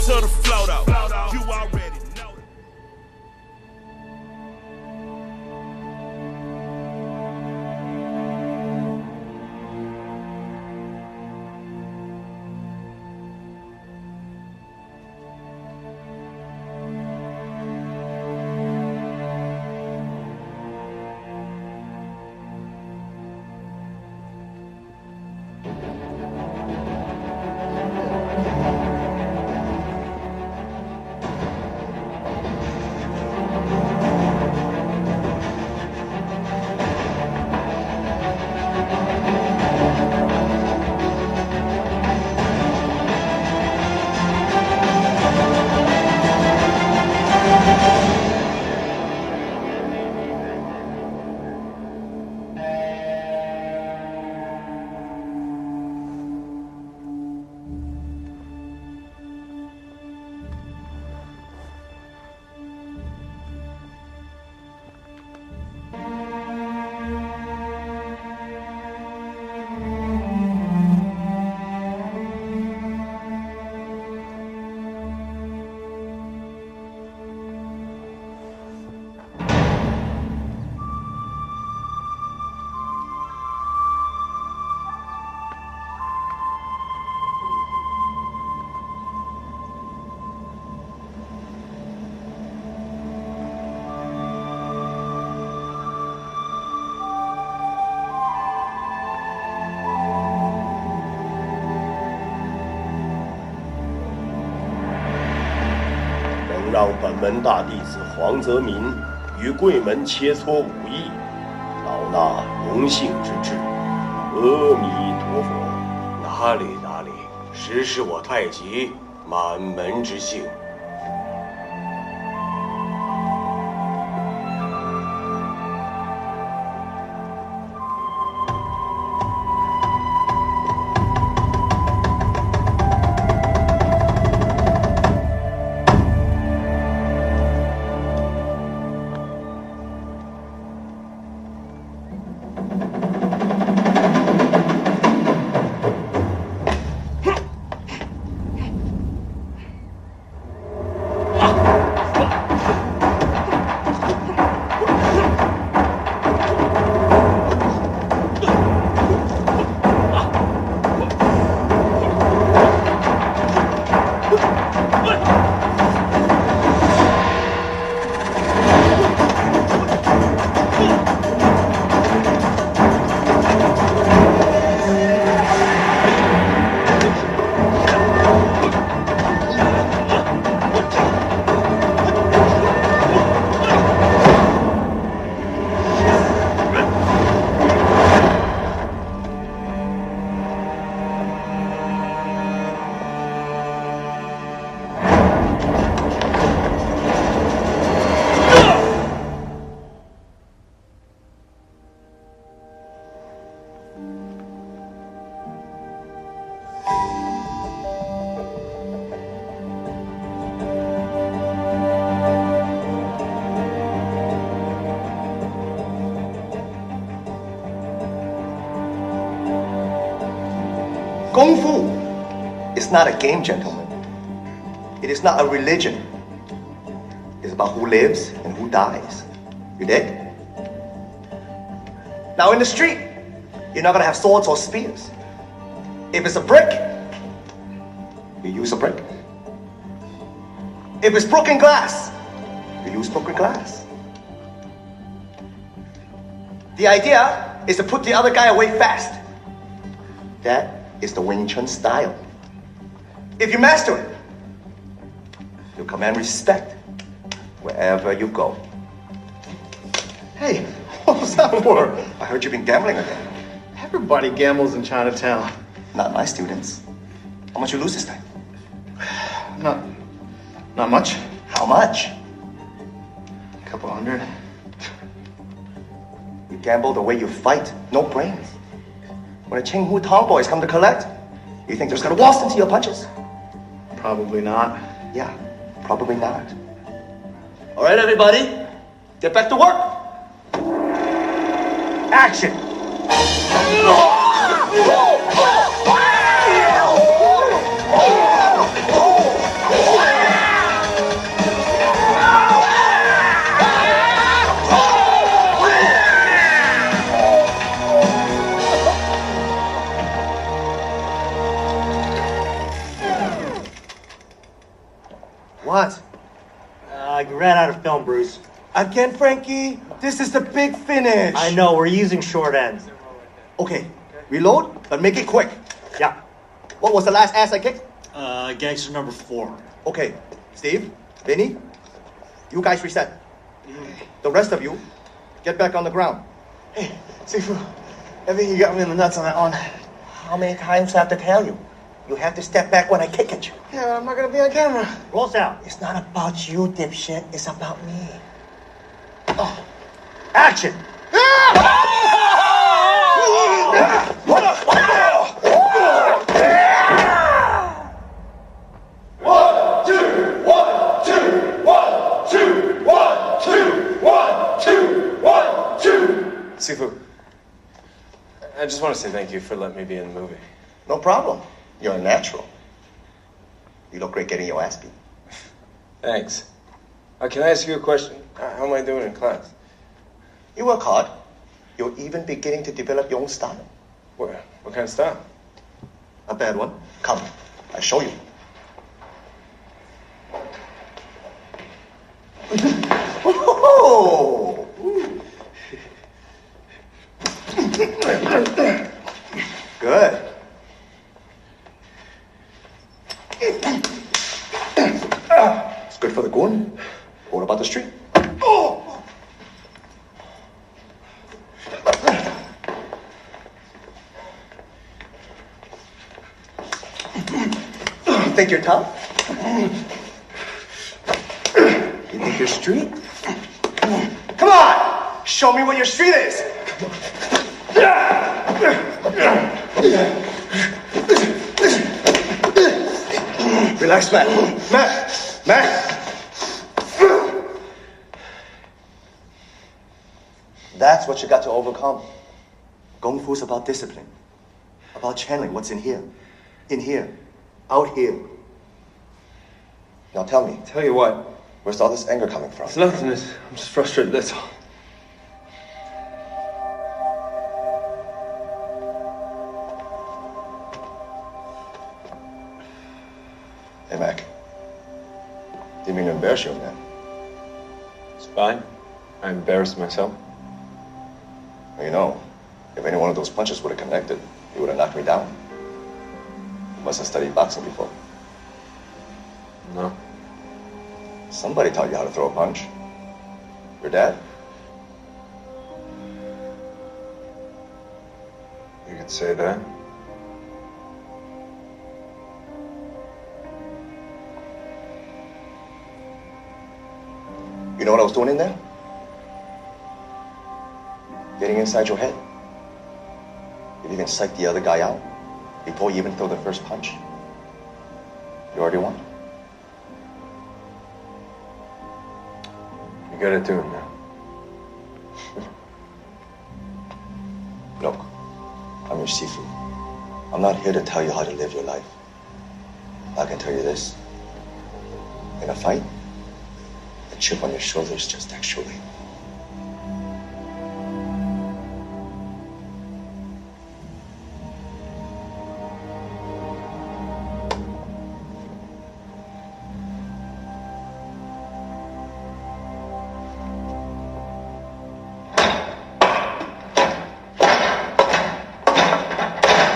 to the float out. You already know. 让本门大弟子黄泽民与贵门切磋武艺，老衲荣幸之至。阿弥陀佛。哪里哪里，实是我太极满门之幸。Kung Fu is not a game, gentlemen. It is not a religion. It's about who lives and who dies. You dig? Now in the street, you're not gonna have swords or spears. If it's a brick, you use a brick. If it's broken glass, you use broken glass. The idea is to put the other guy away fast. That is the Wing Chun style. If you master it, you command respect wherever you go. Hey, what was that for? I heard you've been gambling again. Everybody gambles in Chinatown. Not my students. How much you lose this time? Not much. How much? A couple hundred. You gamble the way you fight. No brains. When the Chenghu tomboys come to collect, you think they're just gonna waltz into your punches? Probably not. Yeah, probably not. All right, everybody, get back to work. Action! Again, Frankie, this is the big finish. I know, we're using short ends. Okay, reload, but make it quick. Yeah. What was the last ass I kicked? Gangster number 4. Okay, Steve, Vinny, you guys reset. The rest of you, get back on the ground. Hey, Sifu, I think you got me in the nuts on that one. How many times do I have to tell you? You have to step back when I kick at you. Yeah, I'm not gonna be on camera. Roll sound. It's not about you, dipshit. It's about me. Oh. Action! Sifu, I just want to say thank you for letting me be in the movie. No problem. You're a natural. You look great getting your ass beat. Thanks. Can I ask you a question? How am I doing in class? You work hard. You're even beginning to develop your own style. What kind of style? A bad one. Come, I'll show you. Oh! Good. It's good for the gun. What about the street? Oh! You think you're tough? You think you're street? Come on! Show me what your street is! Relax, Matt. Matt! That's what you got to overcome. Kung Fu's about discipline. About channeling what's in here, out here. Now tell me. Tell you what, Where's all this anger coming from? it's nothing. I'm just frustrated, that's all. Hey, Mac. Didn't mean to embarrass you, man. It's fine. I embarrassed myself. Well, you know, if any one of those punches would have connected, you would have knocked me down. You must have studied boxing before. No. Somebody taught you how to throw a punch. Your dad? You could say that. You know what I was doing in there? Getting inside your head. You even psych the other guy out before you even throw the first punch. You already won. You gotta do it now. Look, I'm your Sifu. I'm not here to tell you how to live your life. I can tell you this. In a fight, a chip on your shoulder is just extra weight.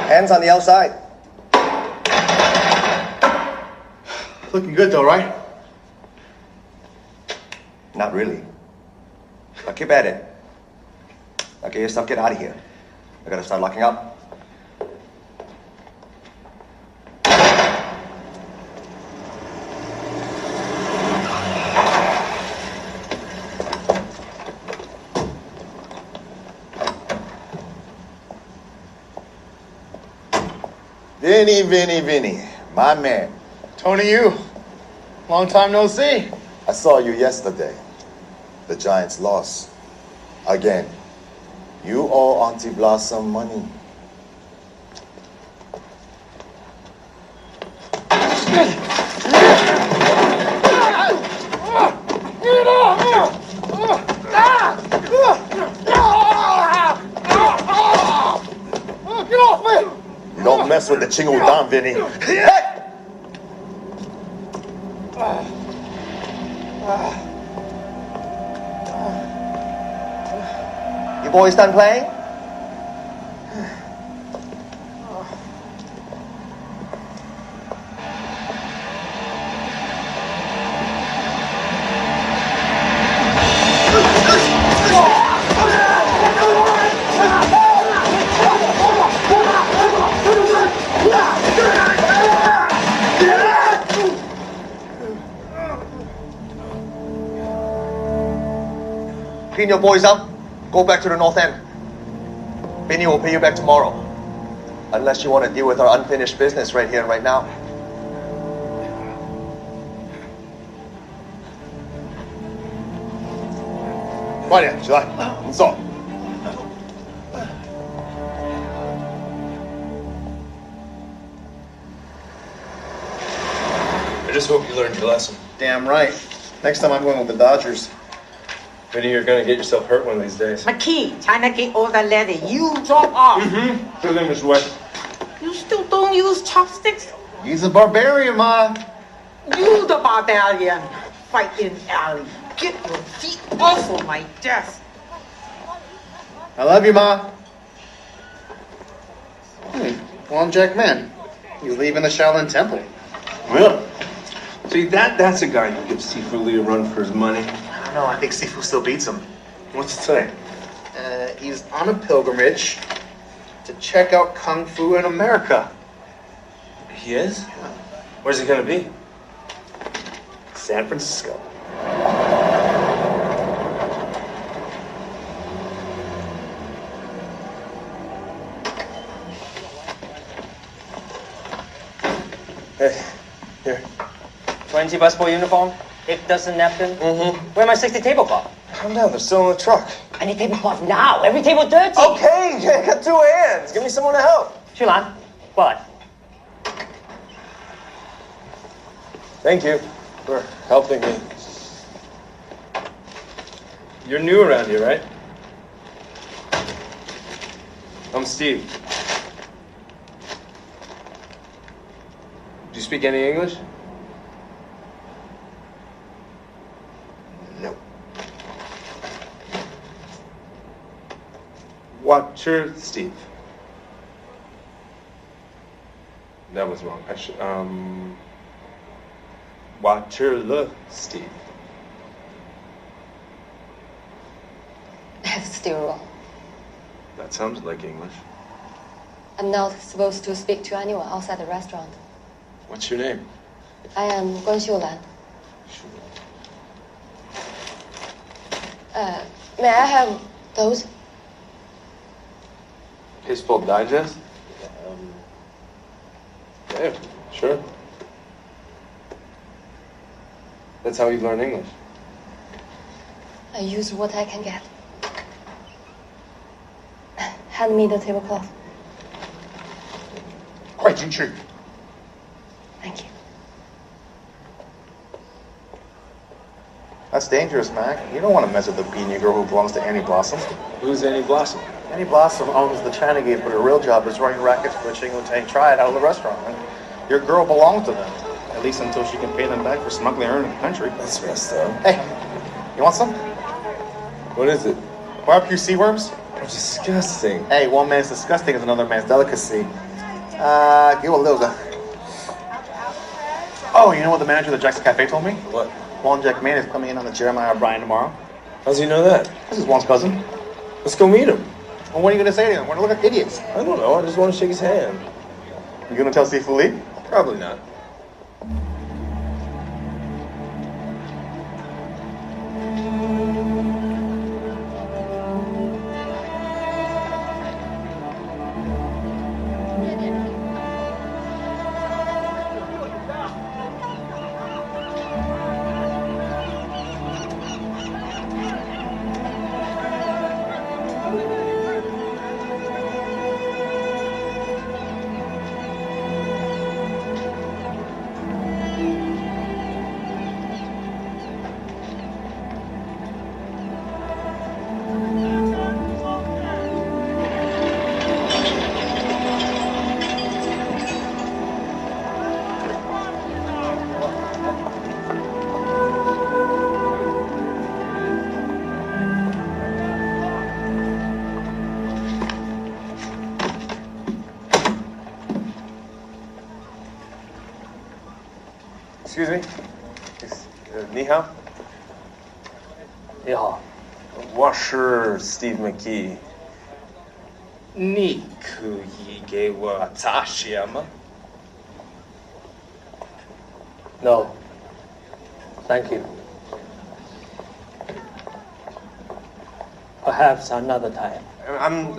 Hands on the outside. Looking good though, right? Not really. Now keep at it. Now get yourself, get out of here. I gotta start locking up. Vinny, my man. Tony, you. Long time no see. I saw you yesterday. The Giants lost. Again. You owe Auntie Blossom money. Get off me! You don't mess with the Chingu Dan, Vinny. You boys done playing? Clean your boys up. Go back to the north end. Benny will pay you back tomorrow. Unless you want to deal with our unfinished business right here and right now. 快点起来，我们走。 I just hope you learned your lesson. Damn right. Next time I'm going with the Dodgers. Vinny, you're gonna get yourself hurt one of these days. McKee, trying to get all the leather. You drop off. Fill in Miss West. You still don't use chopsticks? He's a barbarian, Ma. You the barbarian. Fight in alley. Get your feet off of my desk. I love you, Ma. Long Jack Man. He's leaving the Shaolin Temple. Really? See, that's a guy who gives Sifu Lee a run for his money. I don't know. I think Sifu still beats him. What's it say? He's on a pilgrimage to check out Kung Fu in America. He is? Where's he gonna be? San Francisco. Hey, here. 20 busboy uniform, 8 dozen napkin. Where my 60 tablecloth? Calm down, they're still in the truck. I need tablecloth now. Every table dirty. Okay, I got 2 hands. Give me someone to help. 去拿，过来。 Thank you for helping me. You're new around here, right? I'm Steve. Do you speak any English? No. Watcher Steve. That was wrong. I should, Watcher Steve. That's still wrong. That sounds like English. I'm not supposed to speak to anyone outside the restaurant. What's your name? I am Guan Xiulan. May I have those? Baseball Digest? Yeah, sure. That's how you learn English. I use what I can get. Hand me the tablecloth. 快进去。 Thank you. That's dangerous, Mac. You don't want to mess with the beanie girl who belongs to Annie Blossom. Who's Annie Blossom? Annie Blossom owns the China Gate, but her real job is running rackets for the Chingo Tang Triad out of the restaurant. And your girl belongs to them, at least until she can pay them back for smuggling her into the country. That's messed up. Hey, you want some? What is it? Barbecue sea worms? Oh, disgusting. Hey, one man's disgusting is another man's delicacy. Give a little. Oh, you know what the manager of the Jackson Cafe told me? What? Juan Jack Man is coming in on the Jeremiah O'Brien tomorrow. How's he know that? This is Juan's cousin. Let's go meet him. Well, what are you going to say to him? We're going to look like idiots. I don't know. I just want to shake his hand. You going to tell Sifu Lee? Probably not. Excuse me? Ni hao? 你好，我是 Steve McKee. 你可以给我擦鞋吗？ No. Thank you. Perhaps another time.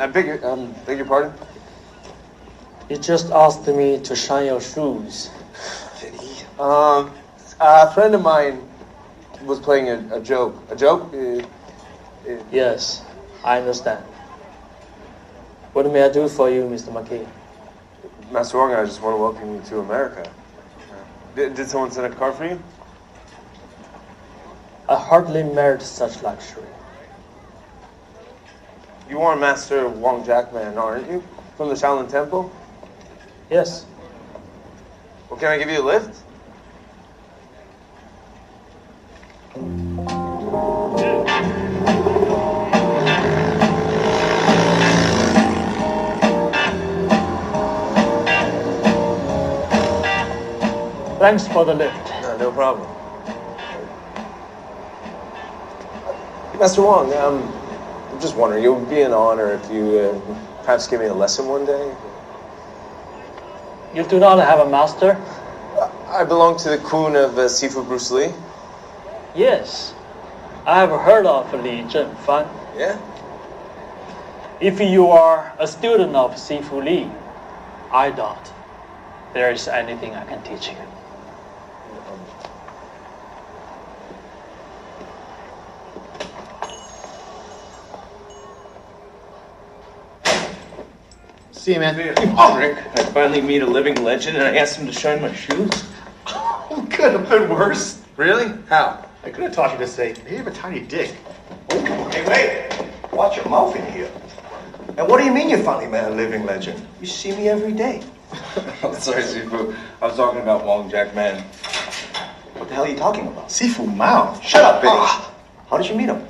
I beg your pardon? You just asked me to shine your shoes. A friend of mine was playing a joke. A joke? Yes, I understand. What may I do for you, Mr. McKee? Master Rong, I just want to welcome you to America. Did someone send a car for you? I hardly merit such luxury. You are Master Wong Jackman, aren't you? From the Shaolin Temple? Yes. Well, can I give you a lift? Thanks for the lift. No problem. Master Wong, I'm just wondering, it would be an honor if you perhaps give me a lesson one day. You do not have a master? I belong to the Kun of Sifu Bruce Lee. Yes. I have heard of Li Zhenfan. Yeah? If you are a student of Sifu Li, I doubt there is anything I can teach you. See you, man. Oh, Rick, I finally meet a living legend and I asked him to shine my shoes. Oh, could have been worse. Really? How? I could have taught you to say, hey, you have a tiny dick. Hey, wait. Watch your mouth in here. And what do you mean you finally met a living legend? You see me every day. I'm sorry, Sifu. I was talking about Wong Jackman. What the hell are you talking about? Sifu Mao. Shut up, Billy. How did you meet him?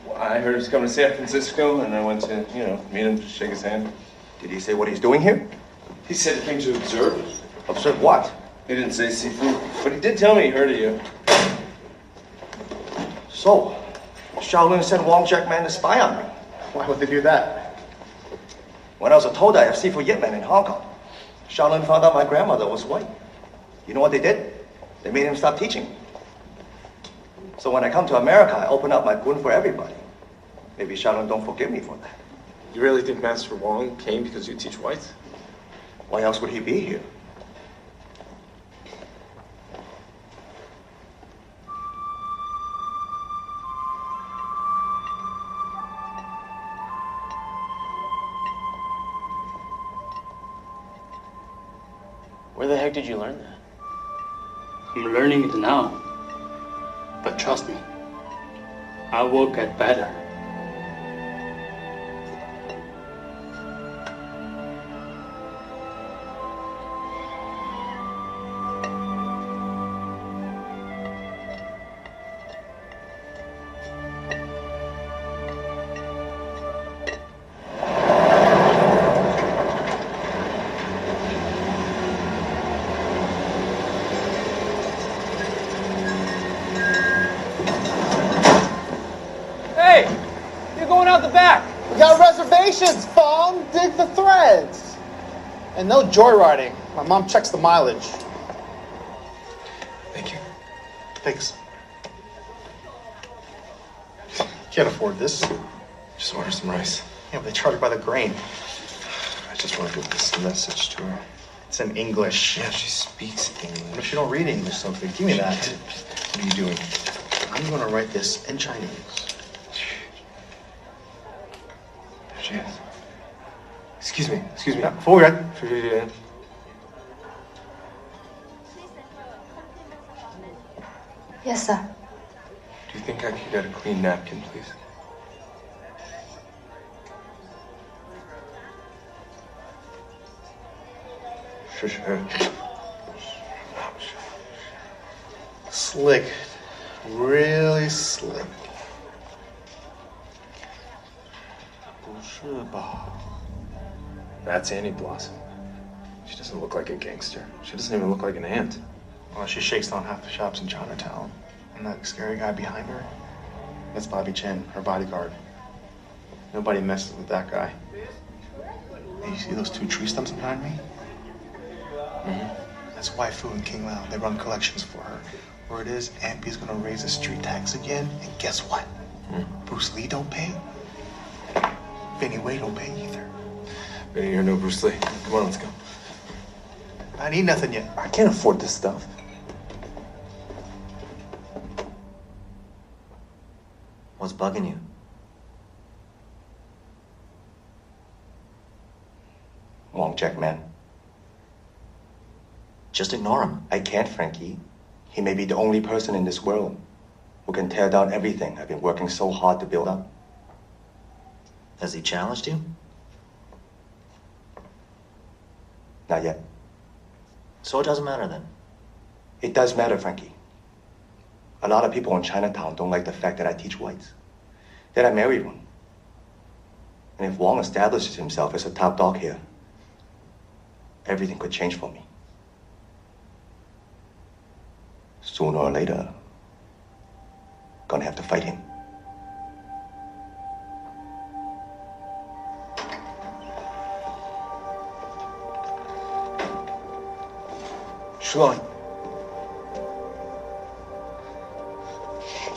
Well, I heard he's coming to San Francisco and I went to, meet him, to shake his hand. Did he say what he's doing here? He said he came to observe. Observe what? He didn't say Sifu, but he did tell me he heard of you. So, Shaolin sent Wong Jackman to spy on me. Why would they do that? When I was a Todai of Sifu Yip Man in Hong Kong, Shaolin found out my grandmother was white. You know what they did? They made him stop teaching. So when I come to America, I open up my gun for everybody. Maybe Shaolin don't forgive me for that. You really think Master Wong came because you teach whites? Why else would he be here? Where the heck did you learn that? I'm learning it now. But trust me, I will get better. We got reservations, Fong. Dig the threads. And no joyriding. My mom checks the mileage. Thank you. Thanks. Can't afford this. Just order some rice. Yeah, but they charge by the grain. I just want to give this message to her. It's in English. Yeah, she speaks English. But she don't read English, Sophie. Give me that. What are you doing? I'm going to write this in Chinese. She is. Excuse me. Yeah, forward. Yes, sir. Do you think I could get a clean napkin, please? Slick. Really slick. That's Annie Blossom. She doesn't look like a gangster. She doesn't even look like an ant. Well, she shakes down half the shops in Chinatown. And that scary guy behind her, that's Bobby Chen, her bodyguard. Nobody messes with that guy. Hey, you see those two tree stumps behind me? That's Waifu and King Lao. They run collections for her. Word is, Ampy's gonna raise the street tax again, and guess what? Bruce Lee don't pay. Benny Wade don't pay either. Benny, you're no Bruce Lee. Come on, let's go. I need nothing yet. I can't afford this stuff. What's bugging you? Wong Jack, man. Just ignore him. I can't, Frankie. He may be the only person in this world who can tear down everything I've been working so hard to build up. Has he challenged you? Not yet. So it doesn't matter then? It does matter, Frankie. A lot of people in Chinatown don't like the fact that I teach whites, that I married one. And if Wong establishes himself as a top dog here, everything could change for me. Sooner or later, gonna have to fight him. Shuan.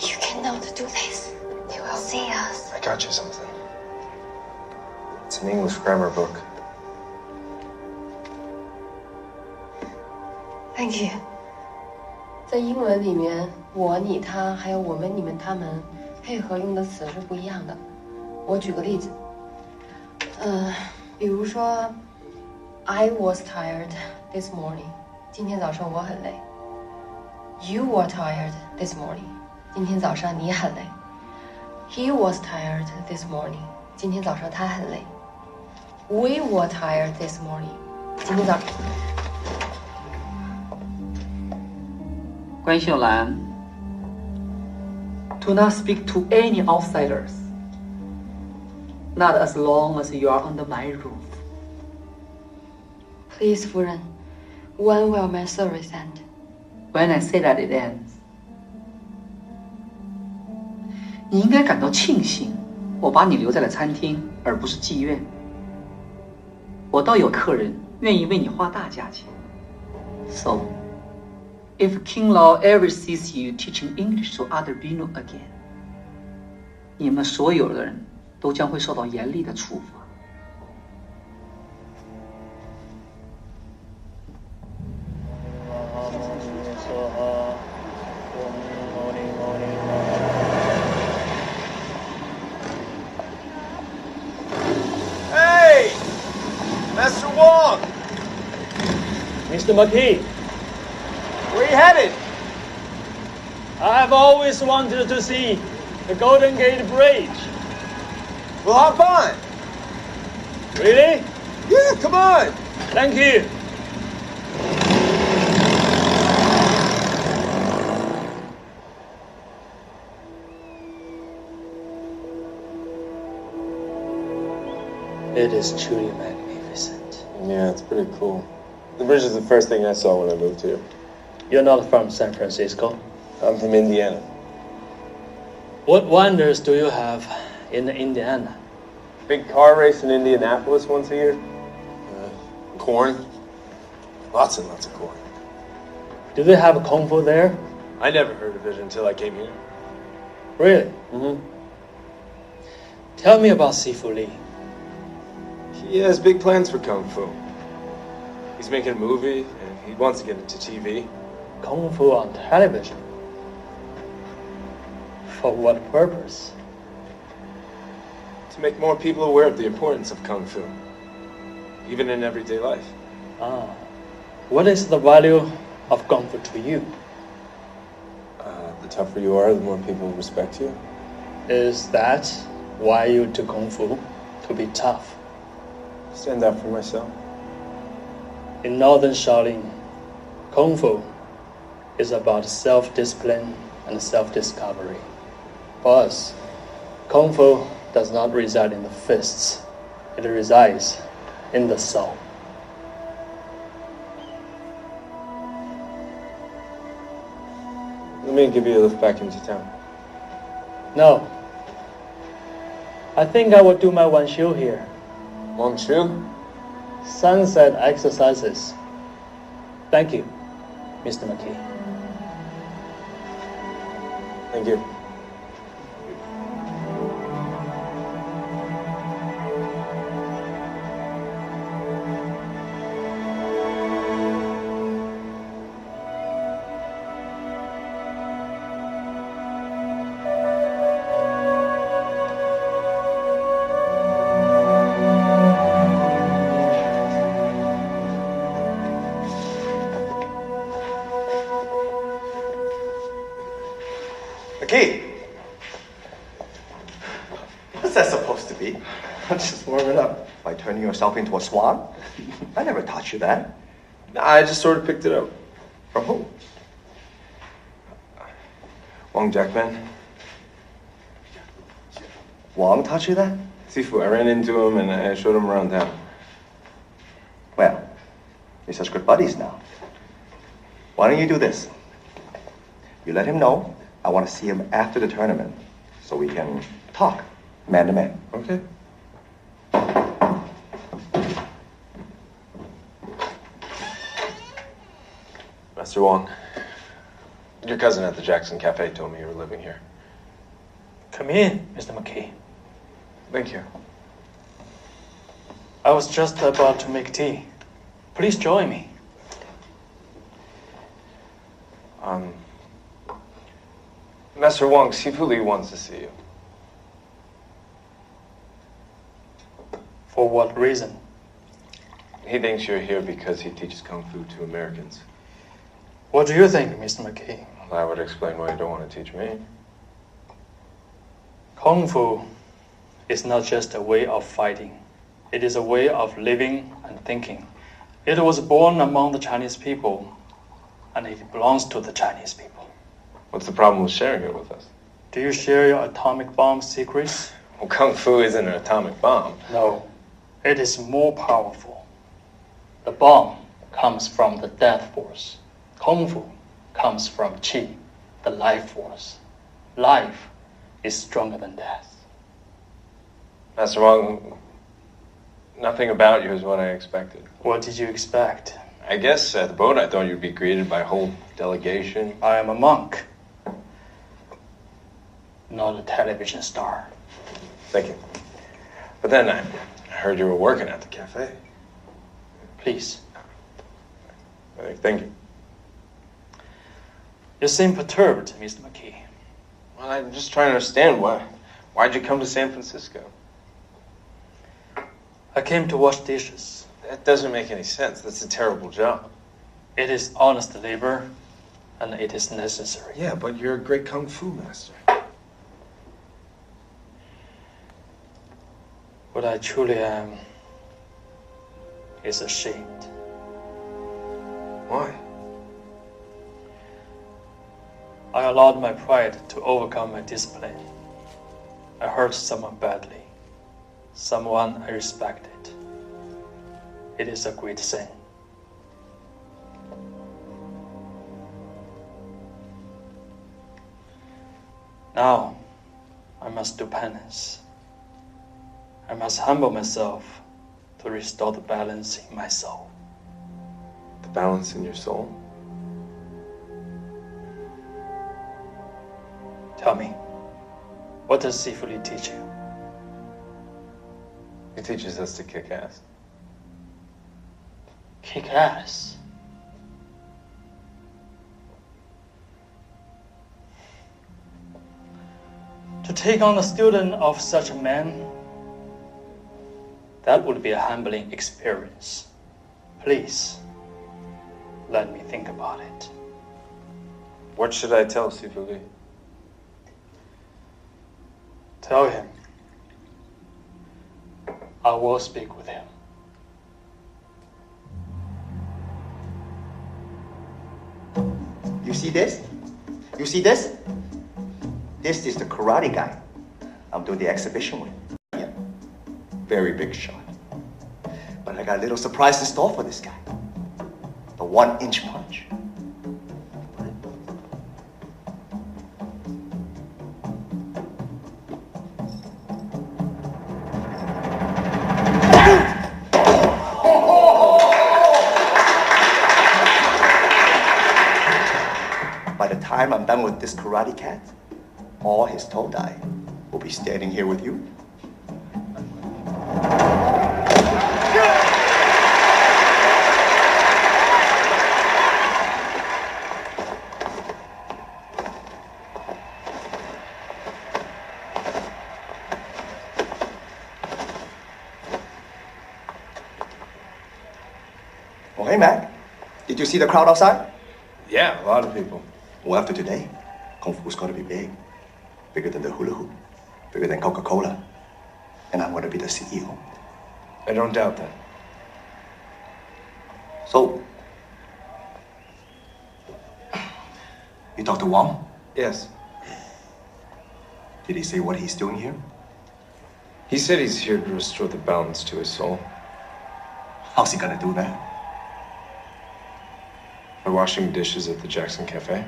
You cannot do this. They will see us. I got you something. It's an English grammar book. Thank you. 在英文里面，我、你、他，还有我们、你们、他们，配合用的词是不一样的。我举个例子，比如说 ，I was tired this morning。今天早上我很累。You were tired this morning。今天早上你很累。He was tired this morning。今天早上他很累。We were tired this morning。今天早上。 关秀兰 ，Do not speak to any outsiders. Not as long as you are under my roof. Please, 夫人 when will my service end? When I say that it ends. 你应该感到庆幸，我把你留在了餐厅，而不是妓院。我倒有客人愿意为你花大价钱。So. If King Lao ever sees you teaching English to other Binu again, 你们所有的人都将会受到严厉的处罚。Hey, Master Wong. Mr. McKee. Where are you headed? I have always wanted to see the Golden Gate Bridge. We'll hop on. Really? Yeah, come on. Thank you. It is truly magnificent. Yeah, it's pretty cool. The bridge is the first thing I saw when I moved here. You're not from San Francisco? I'm from Indiana. What wonders do you have in Indiana? Big car race in Indianapolis once a year. Corn. Lots and lots of corn. Do they have Kung Fu there? I never heard of it until I came here. Really? Mm-hmm. Tell me about Sifu Li. He has big plans for Kung Fu. He's making a movie, and he wants to get into TV. Kung Fu on television? For what purpose? To make more people aware of the importance of Kung Fu, even in everyday life. Ah. What is the value of Kung Fu to you? The tougher you are, the more people respect you. Is that why you do Kung Fu? To be tough? Stand up for myself. In Northern Shaolin, Kung Fu is about self-discipline and self-discovery. For us, Kung Fu does not reside in the fists. It resides in the soul. me give you a lift back into town? No. I think I will do my Wan Shu here. Wan Shu? Sunset exercises. Thank you, Mr. McKee. Thank you. McKee! What's that supposed to be? I'm just warming up. By turning yourself into a swan? I never taught you that. Nah, I just sort of picked it up. From who? Wang Jackman. Wang taught you that? Sifu, I ran into him and I showed him around town. Well, you're such good buddies now. Why don't you do this? You let him know I want to see him after the tournament so we can talk man to man. Okay. Master Wang, your cousin at the Jackson Cafe told me you were living here. Come in, Mr. McKee. Thank you. I was just about to make tea. Please join me. Master Wang, Sifu Li wants to see you. For what reason? He thinks you're here because he teaches Kung Fu to Americans. What do you think, Mr. McKee? That would explain why you don't want to teach me. Kung Fu is not just a way of fighting. It is a way of living and thinking. It was born among the Chinese people, and it belongs to the Chinese people. What's the problem with sharing it with us? Do you share your atomic bomb secrets? Well, Kung Fu isn't an atomic bomb. No, it is more powerful. The bomb comes from the death force. Kung Fu comes from Qi, the life force. Life is stronger than death. Master Wang, nothing about you is what I expected. What did you expect? I guess at the boat I thought you'd be greeted by a whole delegation. I am a monk, not a television star. Thank you. But then I heard you were working at the cafe. Please. Thank you. You seem perturbed, Mr. McKee. Well, I'm just trying to understand why'd you come to San Francisco? I came to wash dishes. That doesn't make any sense. That's a terrible job. It is honest labor, and it is necessary. Yeah, but you're a great Kung Fu master. What I truly am is ashamed. Why? I allowed my pride to overcome my discipline. I hurt someone badly, someone I respected. It is a great sin. Now, I must do penance. I must humble myself to restore the balance in my soul. The balance in your soul? Tell me, what does Sifu Li teach you? He teaches us to kick ass. Kick ass? To take on a student of such a man, that would be a humbling experience. Please, let me think about it. What should I tell Sifu Li? Tell him I will speak with him. You see this? You see this? This is the karate guy I'm doing the exhibition with. Yeah. Very big shot. But I got a little surprise in store for this guy. The 1-inch punch. time I'm done with this karate cat, all his todai will be standing here with you. Oh, hey, Mac. Did you see the crowd outside? Yeah, a lot of people. Well, after today, Kung Fu's going to be big. Bigger than the hula hoop. Bigger than Coca-Cola. And I'm going to be the CEO. I don't doubt that. So, you talked to Wong? Yes. Did he say what he's doing here? He said he's here to restore the balance to his soul. How's he gonna do that? By washing dishes at the Jackson Cafe.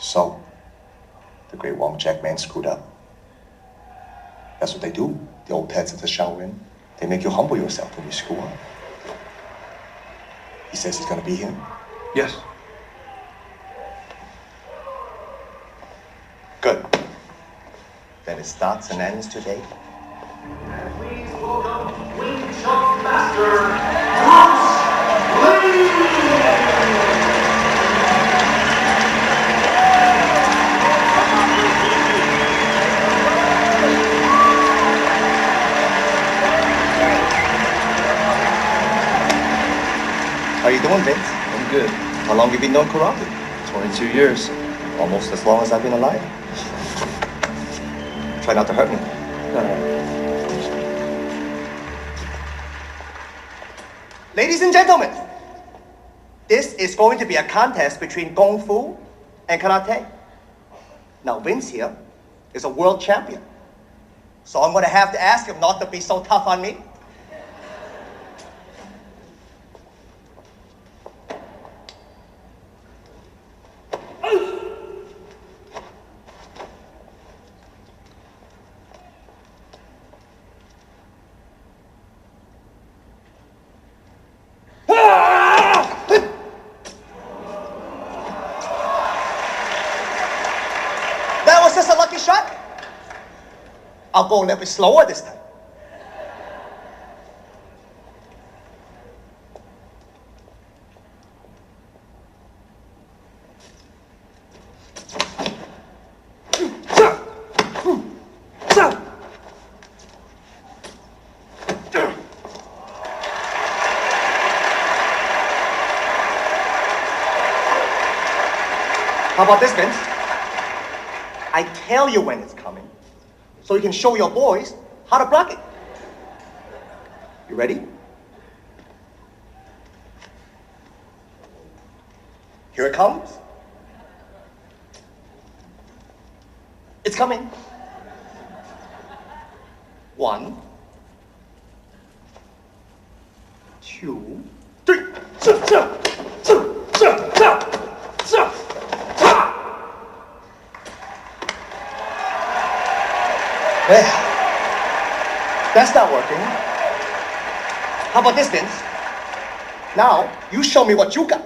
So, the great Wong Jack man screwed up. That's what they do, the old heads of the Shaolin. They make you humble yourself when you screw up. He says he's gonna be here? Yes. Good. Then it starts and ends today. Please welcome Wing Chun Master, Bruce How you doing, Vince? I'm good. How long have you been doing karate? 22 years. Almost as long as I've been alive. Try not to hurt me. Ladies and gentlemen, this is going to be a contest between Kung Fu and Karate. Now, Vince here is a world champion. So I'm going to have to ask him not to be so tough on me. That was just a lucky shot. I'll go a little bit slower this time. How about this, Vince? I tell you when it's coming, so you can show your boys how to block it. You ready? Here it comes. It's coming. 1, 2, 3. Well, that's not working. How about this, Vince? Now, you show me what you got.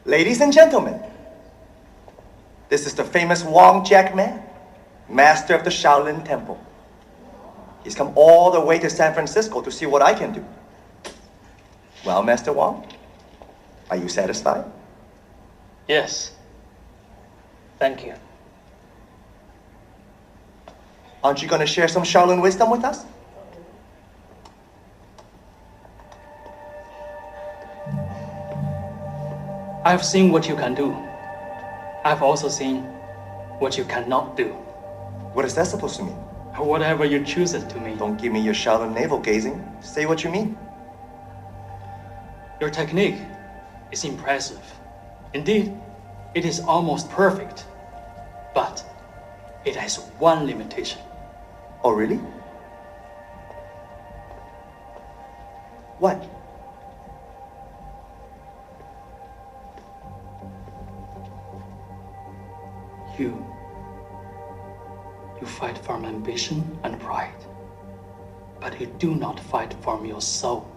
Ladies and gentlemen, this is the famous Wong Jack Man, master of the Shaolin Temple. He's come all the way to San Francisco to see what I can do. Well, Master Wong, are you satisfied? Yes. Thank you. Aren't you going to share some Shaolin wisdom with us? I've seen what you can do. I've also seen what you cannot do. What is that supposed to mean? Whatever you choose it to mean. Don't give me your Shaolin navel gazing. Say what you mean. Your technique is impressive. Indeed, it is almost perfect. But it has one limitation. Oh, really? What? You fight from ambition and pride, but you do not fight from your soul.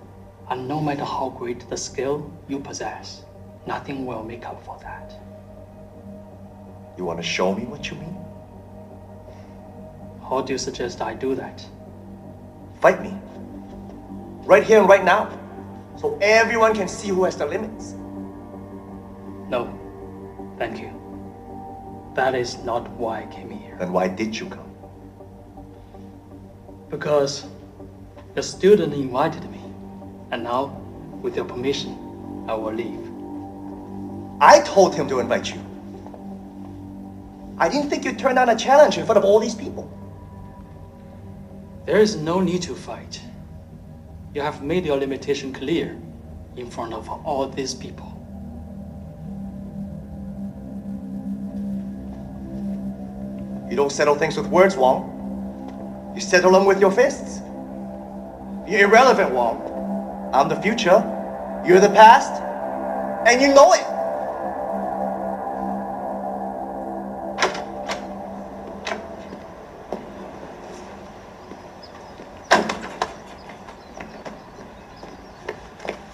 And no matter how great the skill you possess, nothing will make up for that. You want to show me what you mean? How do you suggest I do that? Fight me. Right here and right now. So everyone can see who has the limits. No, thank you. That is not why I came here. Then why did you come? Because your student invited me. And now, with your permission, I will leave. I told him to invite you. I didn't think you'd turn down a challenge in front of all these people. There is no need to fight. You have made your limitation clear in front of all these people. You don't settle things with words, Wong. You settle them with your fists. You're irrelevant, Wong. I'm the future, you're the past, and you know it.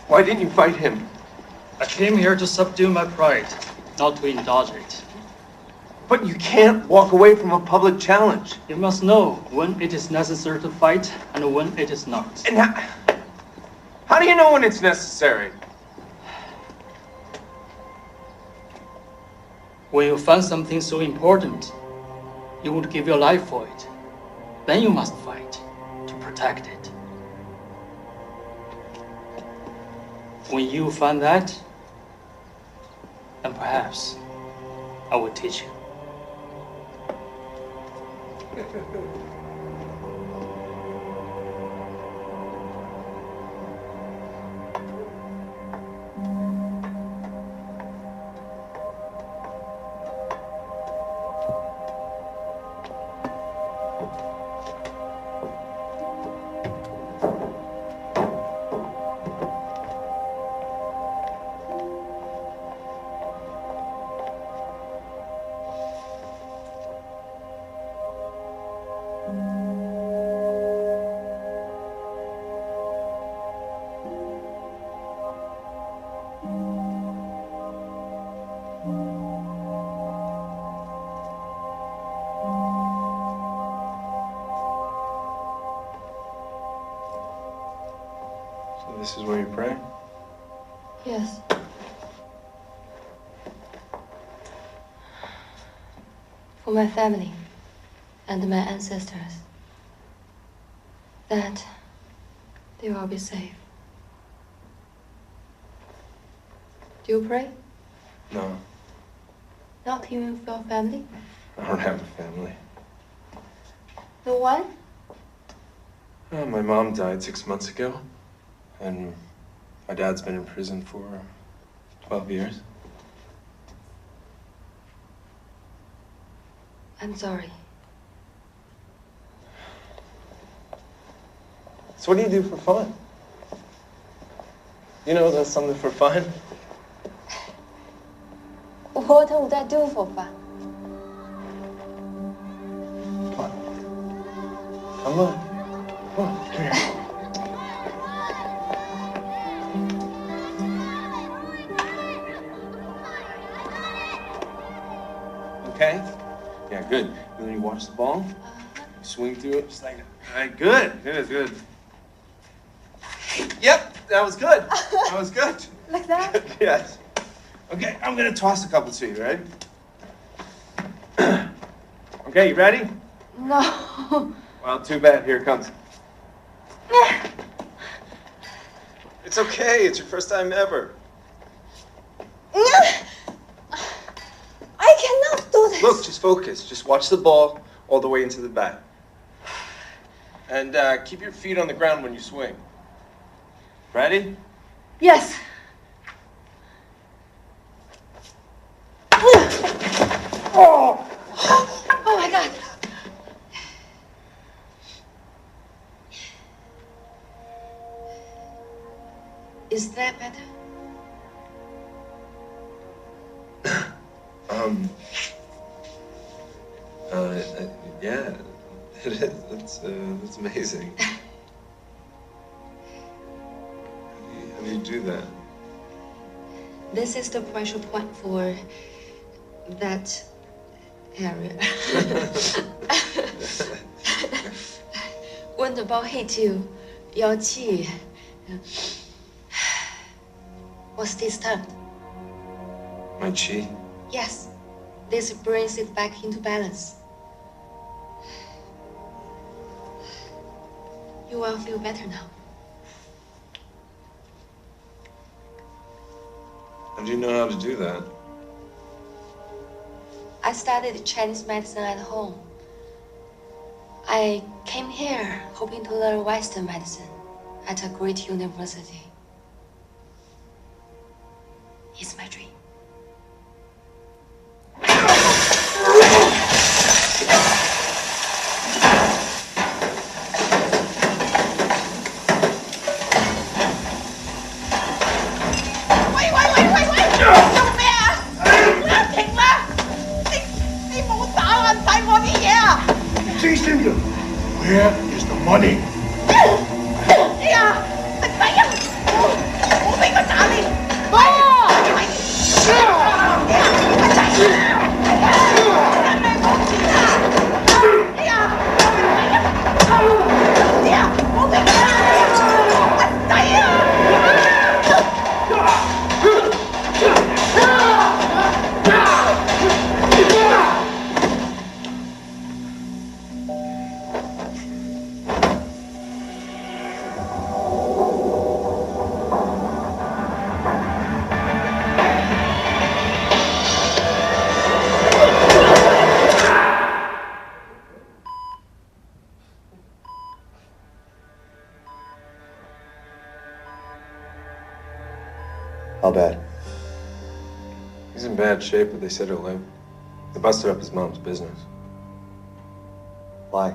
Why didn't you fight him? I came here to subdue my pride, not to indulge it. But you can't walk away from a public challenge. You must know when it is necessary to fight and when it is not. And how do you know when it's necessary? When you find something so important, you would give your life for it. Then you must fight to protect it. When you find that, then perhaps I will teach you. This is where you pray? Yes. For my family and my ancestors, that they will be safe. Do you pray? No, Not even for your family? I don't have a family. No one? My mom died 6 months ago, and my dad's been in prison for 12 years. I'm sorry. So what do you do for fun? You know that's something for fun? What would I do for fun? Come on. Come on, come here. Okay? Yeah, good. And then you watch the ball, you swing through it, just like that. All right, good. Good, good. Yep, that was good. That was good. Like that? Yes. Okay, I'm gonna toss a couple to you, right? Okay, you ready? No. Well, too bad. Here it comes. It's okay. It's your first time ever. I cannot do this. Look, just focus. Just watch the ball all the way into the bat. And keep your feet on the ground when you swing. Ready? Yes. Yeah, it is. That's amazing. How do you do that? This is the pressure point for that area. 温度包氣條有氣 was disturbed. My chi? Yes, this brings it back into balance. You will feel better now. How do you know how to do that? I studied Chinese medicine at home. I came here hoping to learn Western medicine at a great university. It's my dream. 追星人 Where is the money? 哎呀，食仔啊！我俾佢打你！How bad? He's in bad shape, but they said he'll live. They busted up his mom's business. Why?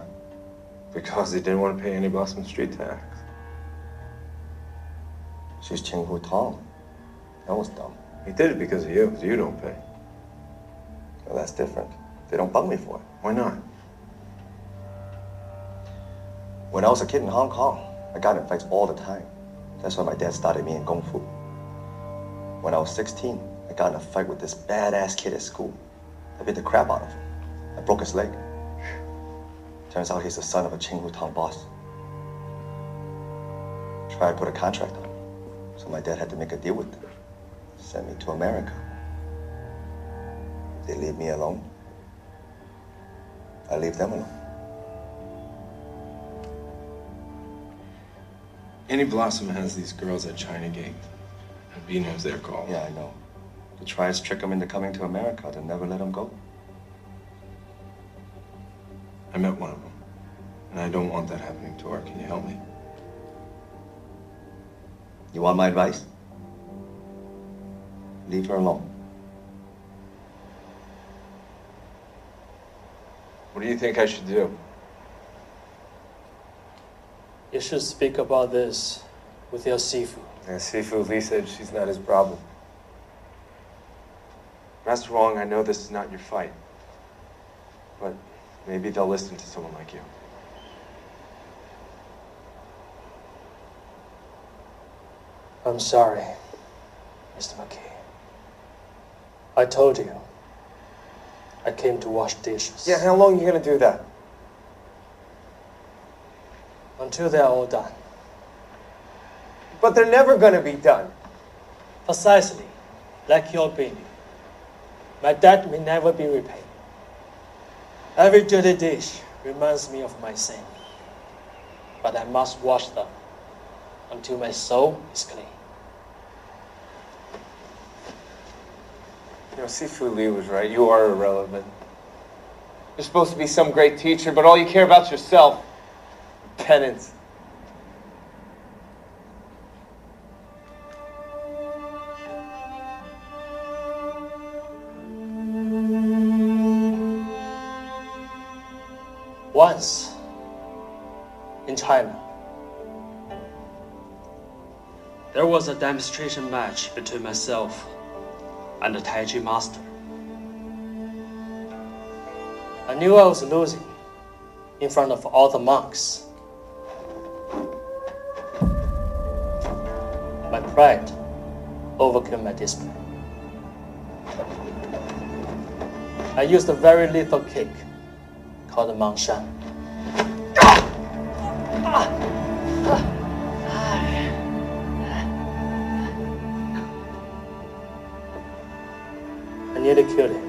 Because he didn't want to pay any Blossom Street tax. She's Qinghu Tong. That was dumb. He did it because of you, because you don't pay. Well, that's different. They don't bug me for it. Why not? When I was a kid in Hong Kong, I got in fights all the time. That's why my dad started me in Kung Fu. When I was 16, I got in a fight with this badass kid at school. I beat the crap out of him. I broke his leg. Turns out he's the son of a Qinghu Tong boss. Tried to put a contract on him, so my dad had to make a deal with them. Sent me to America. They leave me alone. I leave them alone. Annie Blossom has these girls at China Gate. And B knows they're called. Yeah, I know. To try and trick them into coming to America, to never let them go. I met one of them. And I don't want that happening to her. Can you help me? You want my advice? Leave her alone. What do you think I should do? You should speak about this with your Sifu. Yeah, Sifu, Lí said she's not his problem. Master Rong, I know this is not your fight. But maybe they'll listen to someone like you. I'm sorry, Mr. McKay. I told you, I came to wash dishes. Yeah, how long are you gonna do that? Until they're all done. But they're never gonna be done. Precisely, like your baby. My debt may never be repaid. Every dirty dish reminds me of my sin. But I must wash them until my soul is clean. You know, Sifu Lí was right. You are irrelevant. You're supposed to be some great teacher, but all you care about is yourself. Penance. Once, in China, there was a demonstration match between myself and the Tai Chi master. I knew I was losing in front of all the monks. My pride overcame my discipline. I used a very lethal kick called the Mangshan. I nearly killed him.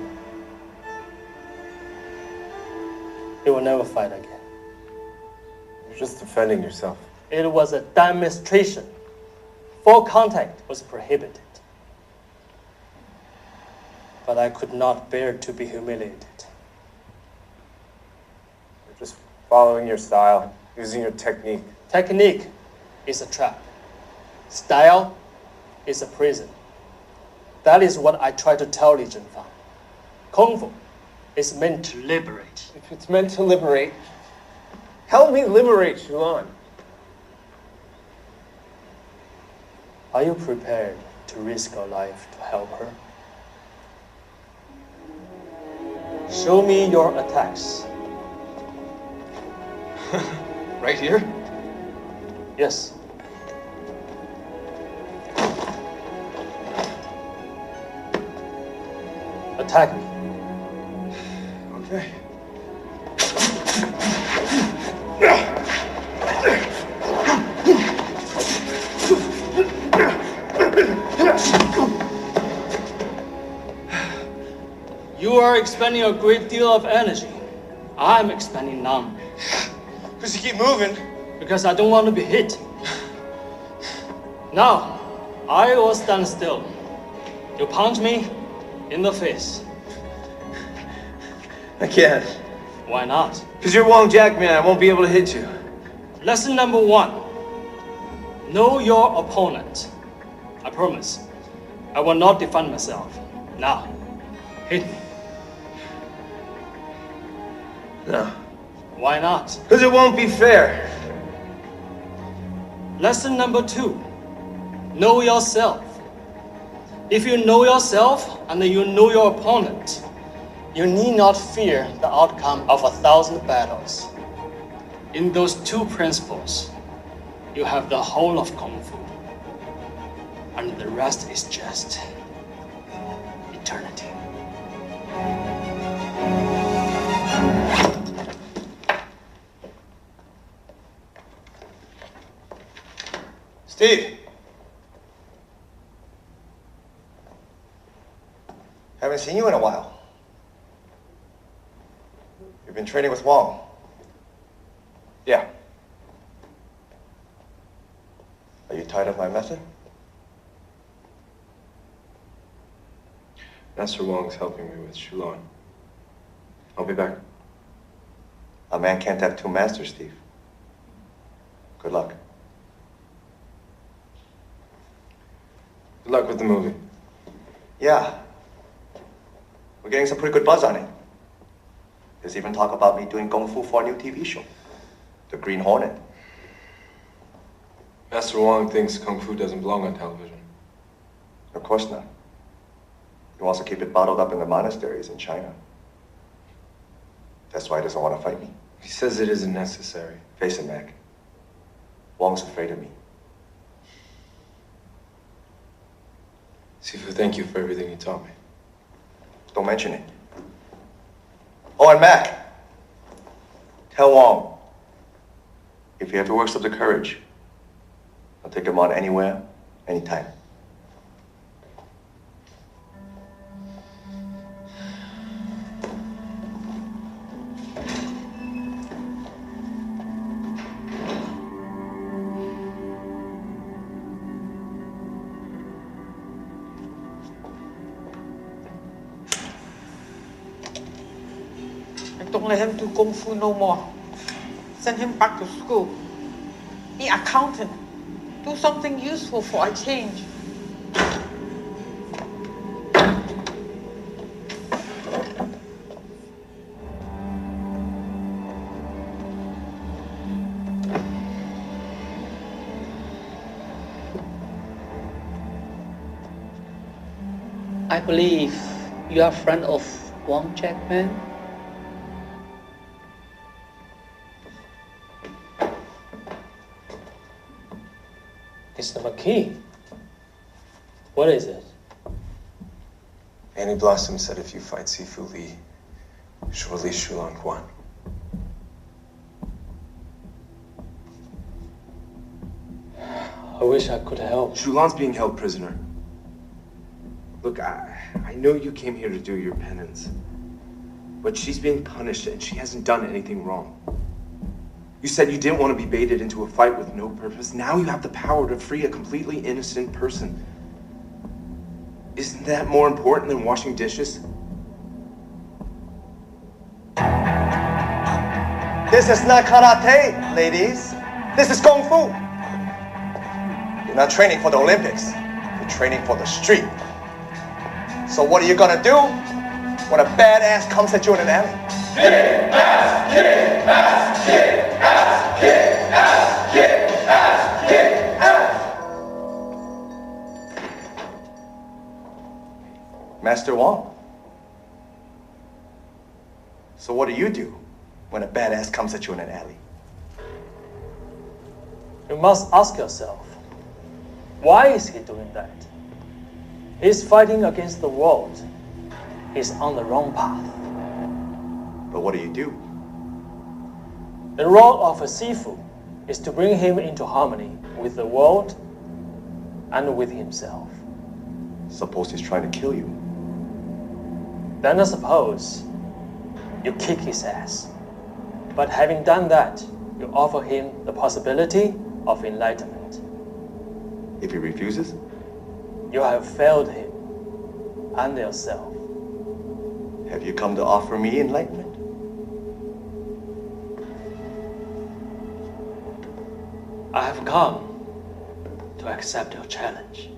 He will never fight again. You're just defending yourself. It was a demonstration. Full contact was prohibited. But I could not bear to be humiliated. You're just following your style, using your technique. Technique is a trap. Style is a prison. That is what I try to tell Li Zhenfang. Kung Fu is meant to liberate. If it's meant to liberate, help me liberate Chuyen. Are you prepared to risk your life to help her? Show me your attacks. Right here? Yes. Attack me. Okay. You are expending a great deal of energy. I'm expending none. Because you keep moving. Because I don't want to be hit. Now, I will stand still. You punch me in the face. I can't. Why not? Because you're Wong Jack, man. I won't be able to hit you. Lesson number 1. Know your opponent. I promise. I will not defend myself. Now, hit me. No. Why not? Because it won't be fair. Lesson number 2. Know yourself. If you know yourself and you know your opponent, you need not fear the outcome of 1,000 battles. In those 2 principles, you have the whole of Kung Fu. And the rest is just eternity. Steve! Haven't seen you in a while. You've been training with Wong. Yeah. Are you tired of my method? Master Wong's helping me with Chuyen. I'll be back. A man can't have 2 masters, Steve. Good luck. Good luck with the movie. Yeah. We're getting some pretty good buzz on it. There's even talk about me doing Kung Fu for a new TV show. The Green Hornet. Master Wong thinks Kung Fu doesn't belong on television. Of course not. He wants to keep it bottled up in the monasteries in China. That's why he doesn't want to fight me. He says it isn't necessary. Face it, Mac. Wong's afraid of me. Sifu, thank you for everything you taught me. Don't mention it. Oh, and Mac. Tell Wong, if he ever works up the courage, I'll take him on anywhere, anytime. Don't let him do Kung Fu no more. Send him back to school. Be accountant. Do something useful for a change. I believe you are a friend of Wong Jackman. It's the key. What is it? Annie Blossom said if you fight Sifu Li, she'll release Shulan Quan. I wish I could help. Shulan's being held prisoner. Look, I know you came here to do your penance, but she's being punished and she hasn't done anything wrong. You said you didn't want to be baited into a fight with no purpose. Now you have the power to free a completely innocent person. Isn't that more important than washing dishes? This is not karate, ladies. This is kung fu. You're not training for the Olympics. You're training for the street. So what are you gonna do when a badass comes at you in an alley? Kick ass, kick ass, kick ass, kick ass, kick ass, kick ass. Master Wong. So what do you do when a badass comes at you in an alley? You must ask yourself, why is he doing that? He's fighting against the world. He's on the wrong path. But what do you do? The role of a Sifu is to bring him into harmony with the world and with himself. Suppose he's trying to kill you. Then I suppose you kick his ass. But having done that, you offer him the possibility of enlightenment. If he refuses? You have failed him and yourself. Have you come to offer me enlightenment? I have come to accept your challenge.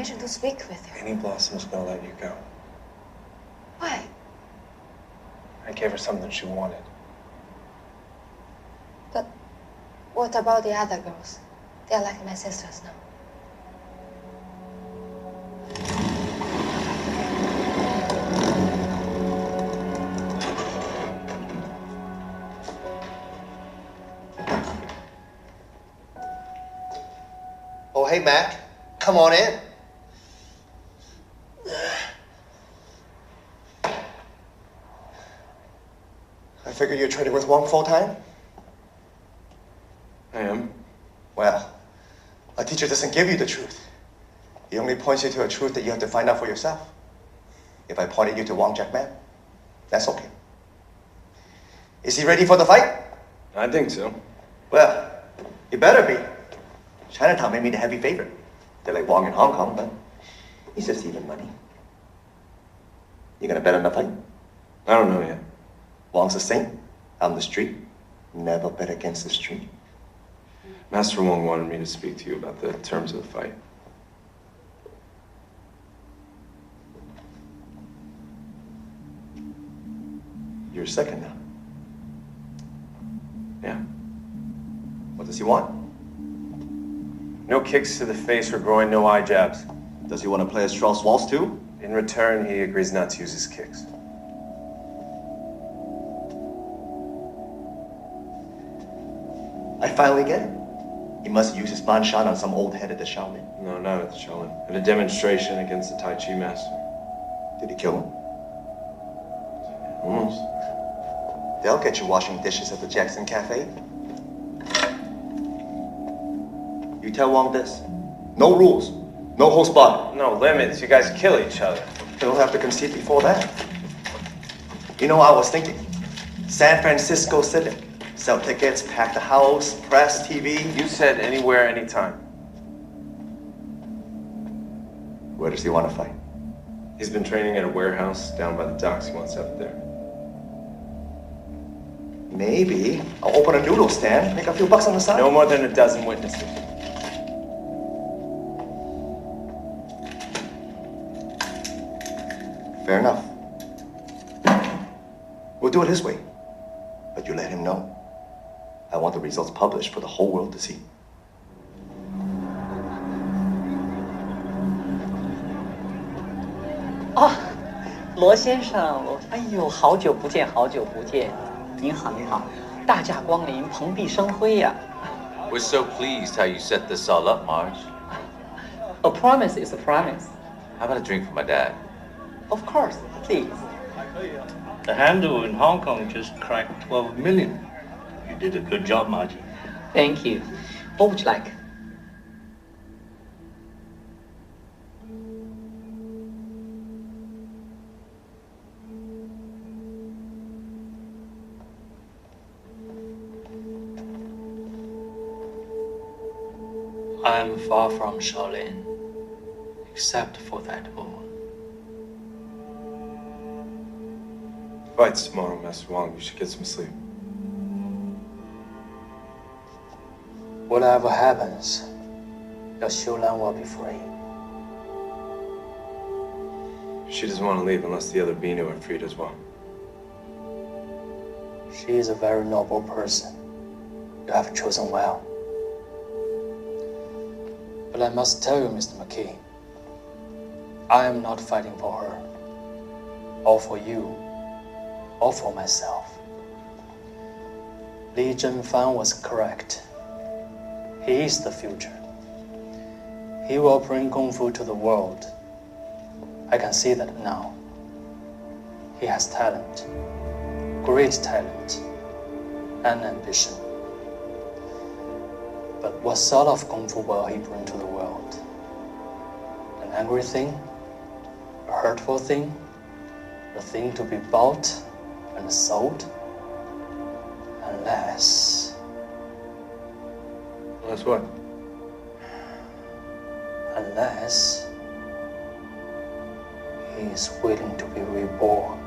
To speak with you. Annie Blossom's gonna let you go. Why? I gave her something she wanted. But what about the other girls? They're like my sisters now. Oh, hey, Mac. Come on in. I figure you're training with Wong full time? I am. Well, a teacher doesn't give you the truth. He only points you to a truth that you have to find out for yourself. If I pointed you to Wong Jackman, that's okay. Is he ready for the fight? I think so. Well, he better be. Chinatown made me the heavy favorite. They're like Wong in Hong Kong, but he's just even money. You gonna bet on the fight? I don't know yet. Wong's a saint. I'm the street. Never bet against the street. Master Wong wanted me to speak to you about the terms of the fight. You're second now. Yeah. What does he want? No kicks to the face or groin, no eye jabs. Does he want to play a Strauss waltz too? In return, he agrees not to use his kicks. I finally get it. He must use his man shan on some old head at the Shaolin. No, not at the Chuyen. At a demonstration against the Tai Chi master. Did he kill him? Almost. They'll get you washing dishes at the Jackson Cafe. You tell Wong this. No rules. No whole spot. No limits. You guys kill each other. You'll have to concede before that. You know, I was thinking, San Francisco City. Sell tickets, pack the house, press, TV. You said anywhere, anytime. Where does he want to fight? He's been training at a warehouse down by the docks. He wants out there. Maybe I'll open a noodle stand, make a few bucks on the side. No more than a dozen witnesses. Fair enough. We'll do it his way. But you let him know. I want the results published for the whole world to see. 哦，罗先生，哎呦，好久不见，好久不见。您好，您好，大驾光临，蓬荜生辉呀。We're so pleased how you set this all up, Marge. A promise is a promise. How about a drink for my dad? Of course, please. The handle in Hong Kong just cracked 12 million. You did a good job, Margie. Thank you. What would you like? I am far from Shaolin, except for that moon. Fight's tomorrow, Master Wang. You should get some sleep. Whatever happens, your Xiulan will be free. She doesn't want to leave unless the other Binu are freed as well. She is a very noble person. You have chosen well. But I must tell you, Mr. McKee, I am not fighting for her, or for you, or for myself. Li Zhenfan was correct. He is the future. He will bring Kung Fu to the world. I can see that now. He has talent, great talent, and ambition. But what sort of Kung Fu will he bring to the world? An angry thing? A hurtful thing? A thing to be bought and sold? Unless what? Unless he is willing to be reborn.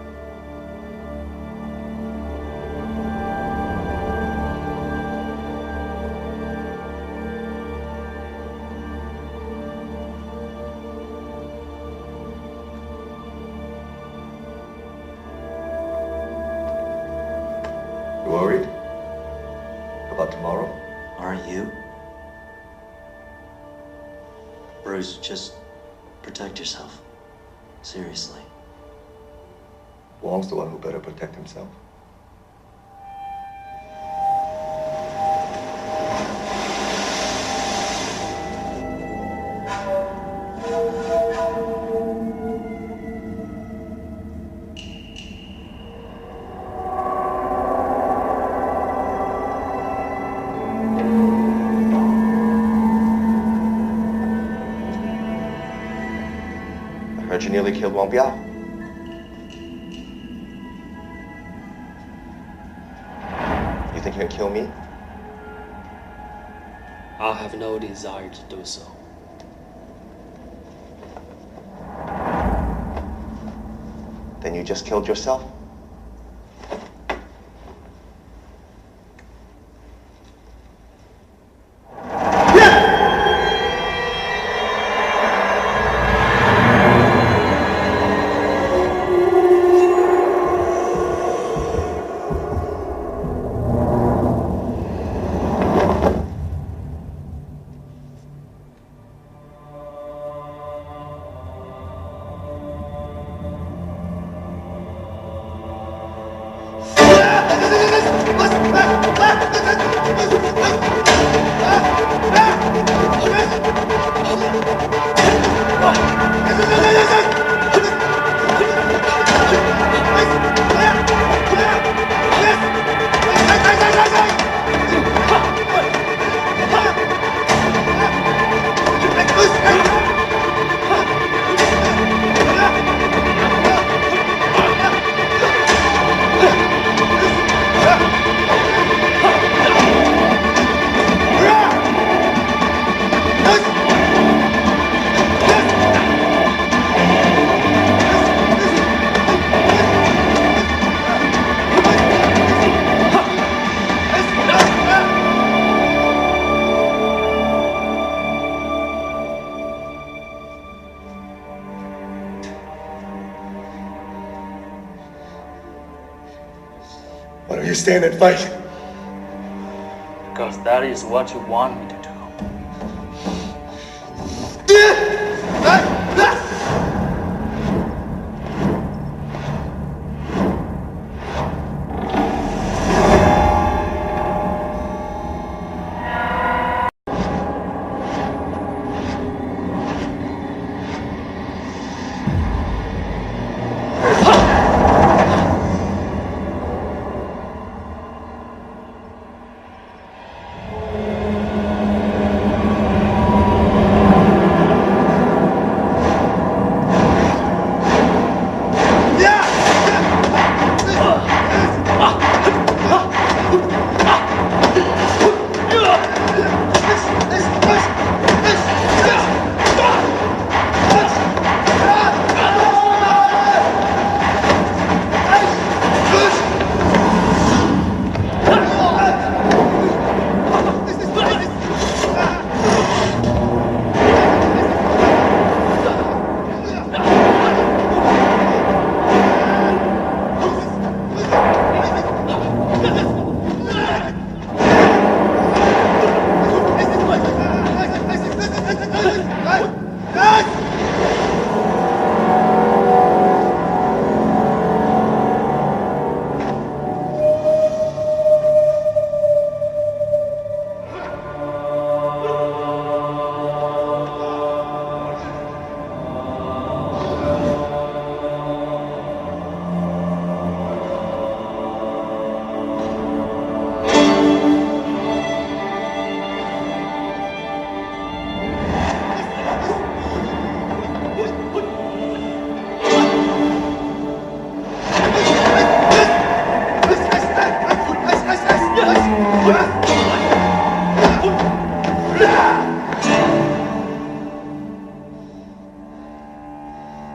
You worried about tomorrow? Are you? Bruce, just protect yourself. Seriously. Wong's the one who better protect himself. I heard you nearly killed Wang Biao. You think you can kill me? I have no desire to do so. Then you just killed yourself? Why don't you stand and fight? Because that is what you want me to do.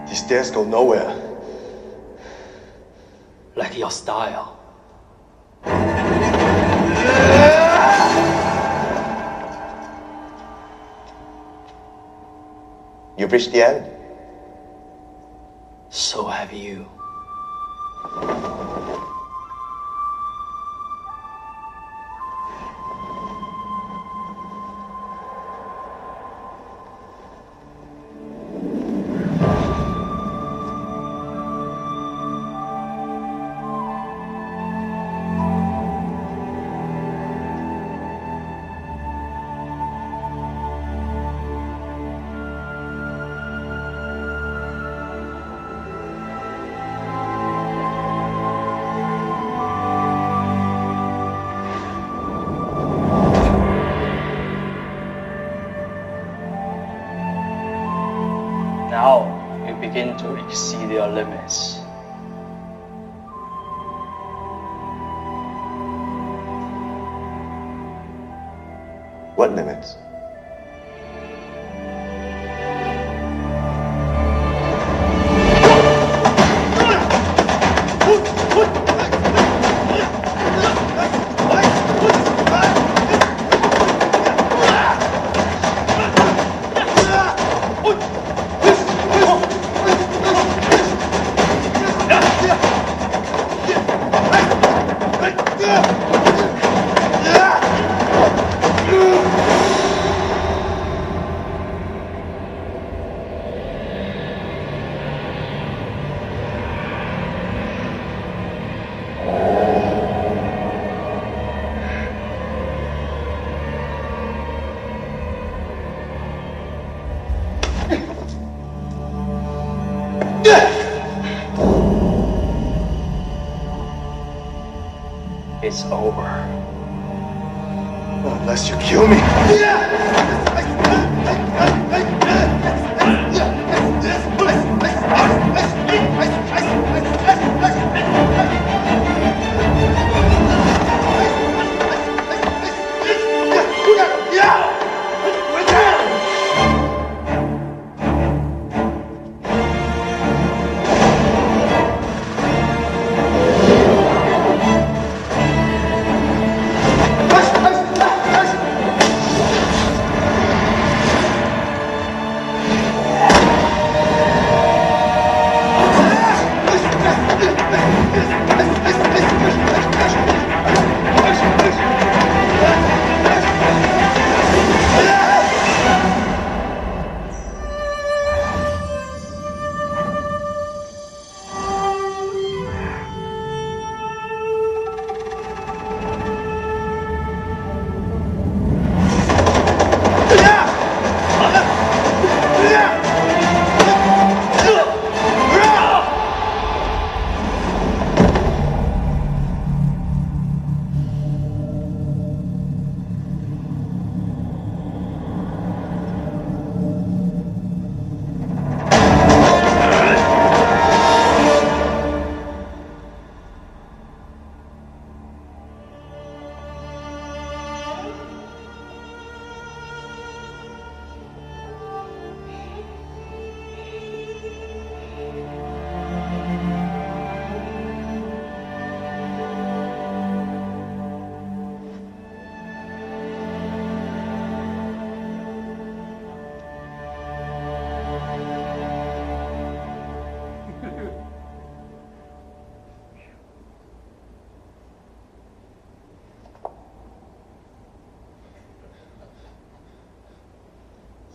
These stairs go nowhere. Like your style. You've reached the end. So have you. Now you begin to exceed your limits. What limits? It's over. Unless you kill me.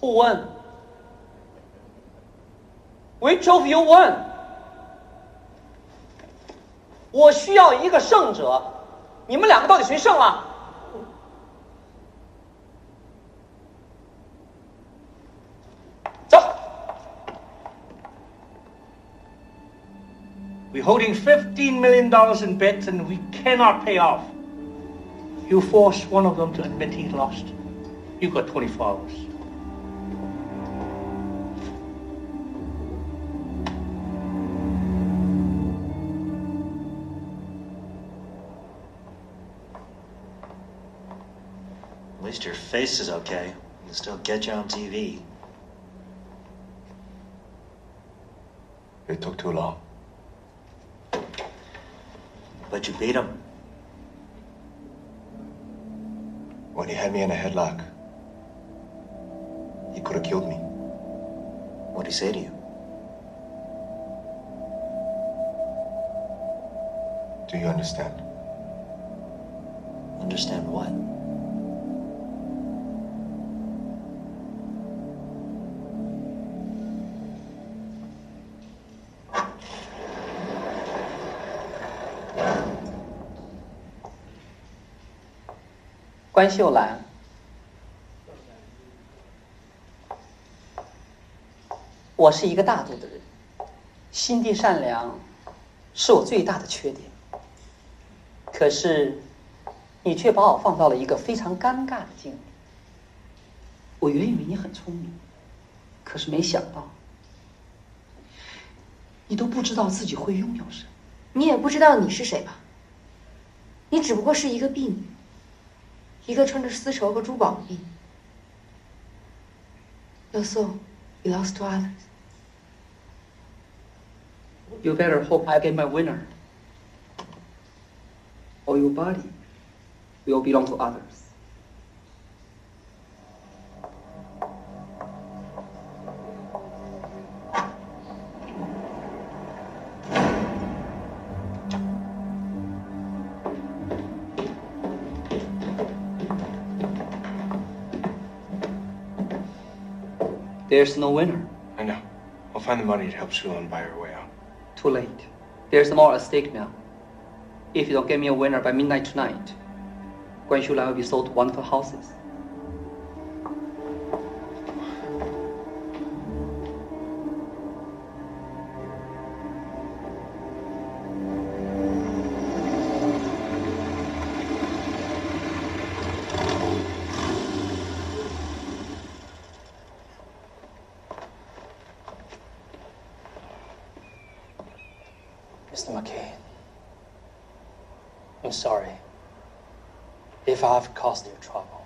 Who won? Which of you won? 我需要一个胜者，你们两个到底谁胜了？ We're holding $15 million in bets and we cannot pay off. You force one of them to admit he lost. You got 24 hours. At least your face is okay. You can still get you on TV. It took too long. But you beat him. When he had me in a headlock, he could have killed me. What'd he say to you? Do you understand? Understand what? "关秀兰，我是一个大度的人，心地善良是我最大的缺点。可是，你却把我放到了一个非常尴尬的境地。我原以为你很聪明，可是没想到，你都不知道自己会拥有什么。你也不知道你是谁吧？你只不过是一个婢女，一个穿着丝绸和珠宝的婢女。Your soul belongs to others. You better hope I get my winner, or your body will belong to others. There's no winner. I know. I'll find the money to help Chuyen buy her way out. Too late. There's more at stake now. If you don't get me a winner by midnight tonight, Guan Shulan will be sold to one of the houses. Mr. McCain, I'm sorry if I've caused you trouble.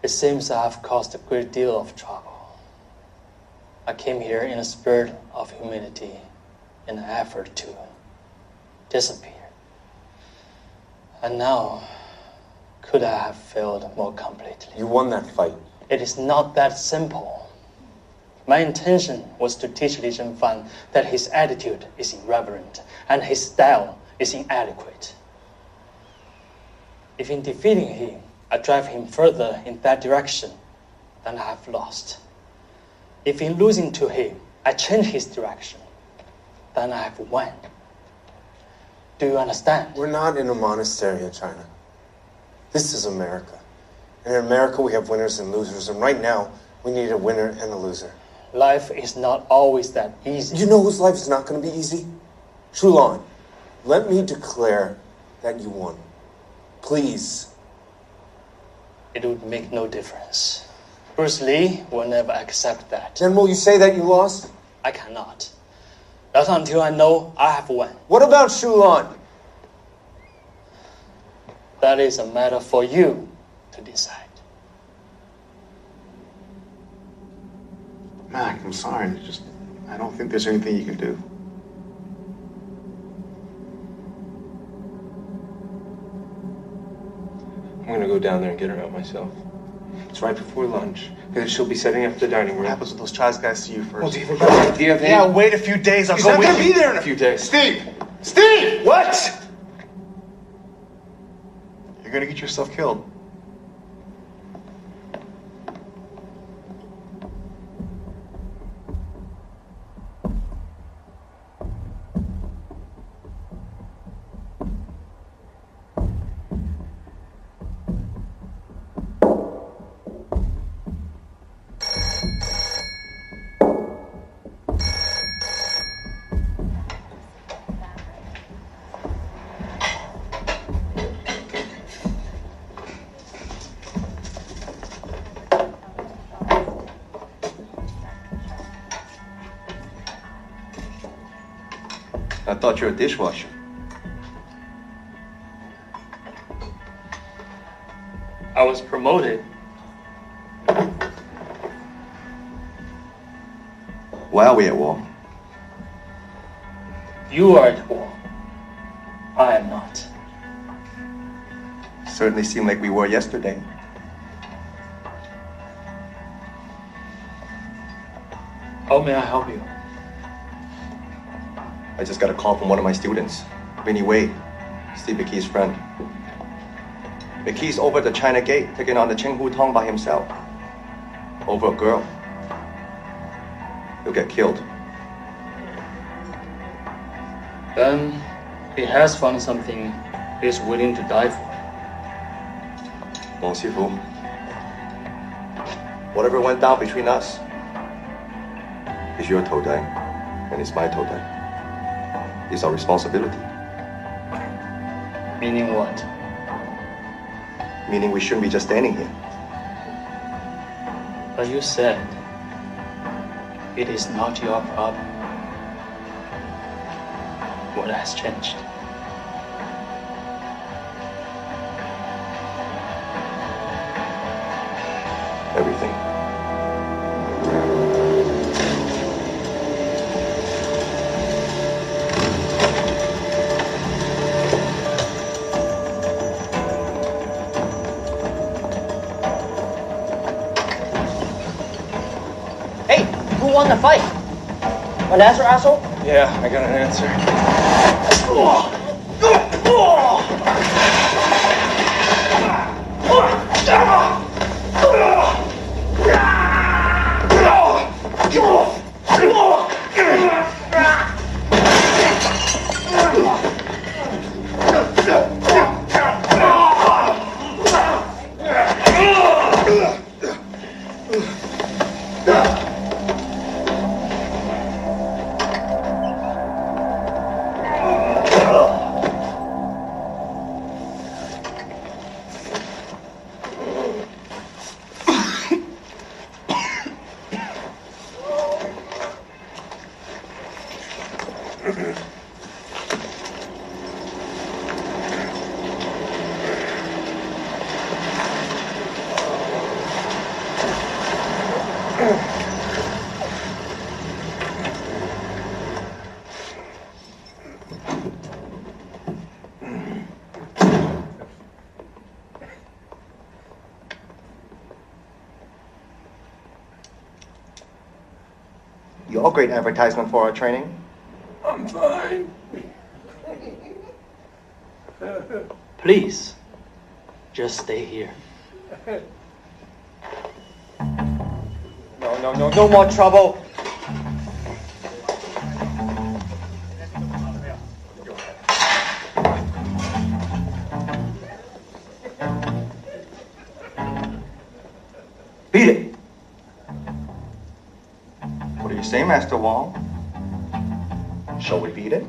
It seems I've caused a great deal of trouble. I came here in a spirit of humility in an effort to disappear. And now, could I have failed more completely? You won that fight. It is not that simple. My intention was to teach Li Zhenfan that his attitude is irreverent and his style is inadequate. If in defeating him, I drive him further in that direction, then I have lost. If in losing to him, I change his direction, then I have won. Do you understand? We're not in a monastery in China. This is America. And in America, we have winners and losers. And right now, we need a winner and a loser. Life is not always that easy. You know whose life is not going to be easy? Chuyen, let me declare that you won. Please. It would make no difference. Bruce Lee will never accept that. Then will you say that you lost? I cannot. Not until I know I have won. What about Chuyen? That is a matter for you to decide. Mac, I'm sorry. I don't think there's anything you can do. I'm gonna go down there and get her out myself. It's right before lunch. Because she'll be setting up the dining room. What happens when those Chaz guys see you first? Well, do you have a better idea then? Yeah, wait a few days. I'll He's go not with gonna you. be there in a few days. Steve! Steve! What? You're gonna get yourself killed. I thought you were a dishwasher. I was promoted. Why are we at war? You are at war. I am not. Certainly seemed like we were yesterday. How may I help you? I just got a call from one of my students, Vinny Wei, Steve McKee's friend. McKee's over at the China Gate, taking on the Chenghu Tong by himself. Over a girl. He'll get killed. Then he has found something he is willing to die for. Wang Sifu, whatever went down between us is your Todai, and it's my Todai. It's our responsibility. Meaning what? Meaning we shouldn't be just standing here. But you said it is not your problem. What has changed? Everything. Hey, who won the fight? An answer, asshole? Yeah, I got an answer. You're all great advertisement for our training. I'm fine. Please, just stay here. No more trouble. Beat it. What do you say, Master Wong? Shall we beat it?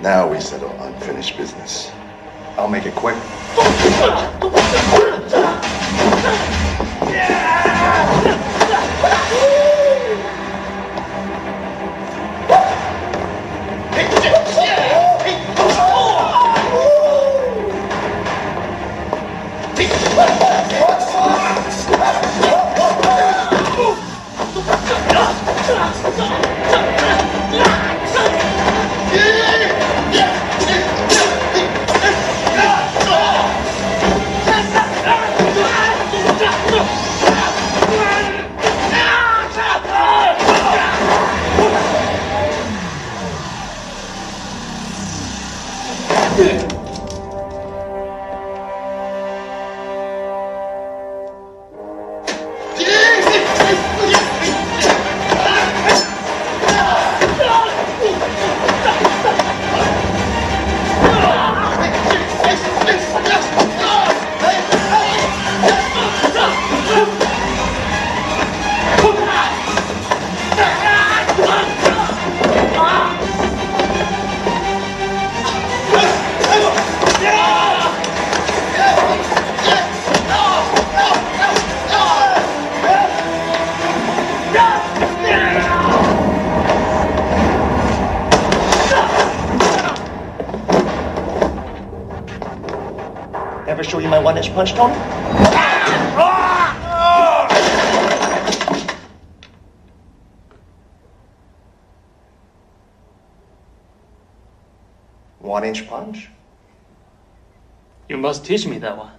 Now we settle unfinished business. I'll make it quick. Ever show you my 1-inch punch, Tony? One-inch punch? You must teach me that one.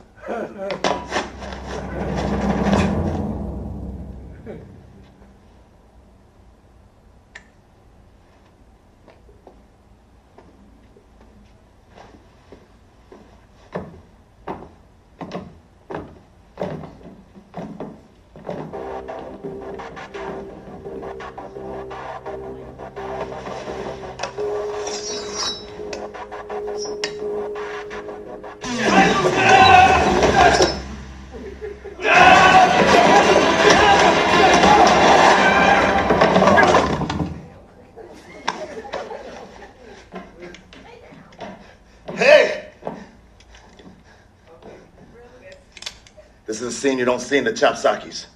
This is a scene you don't see in the Chopsakis.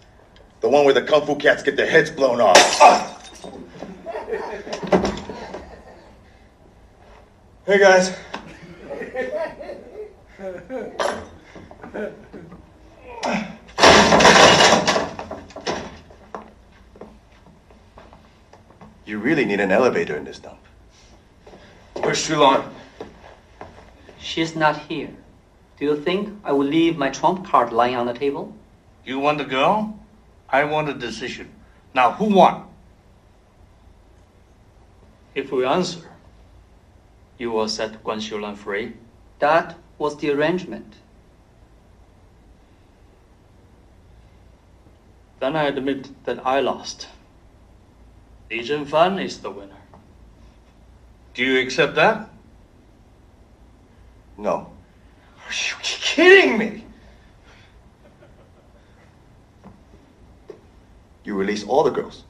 The one where the Kung Fu cats get their heads blown off. Hey, guys. You really need an elevator in this dump. Where's Chuyen? She's not here. Do you think I will leave my trump card lying on the table? You want the girl? I want a decision. Now, who won? If we answer, you will set Guan Xiulan free. That was the arrangement. Then I admit that I lost. Li Zhenfan is the winner. Do you accept that? No. Are you kidding me? You release all the girls.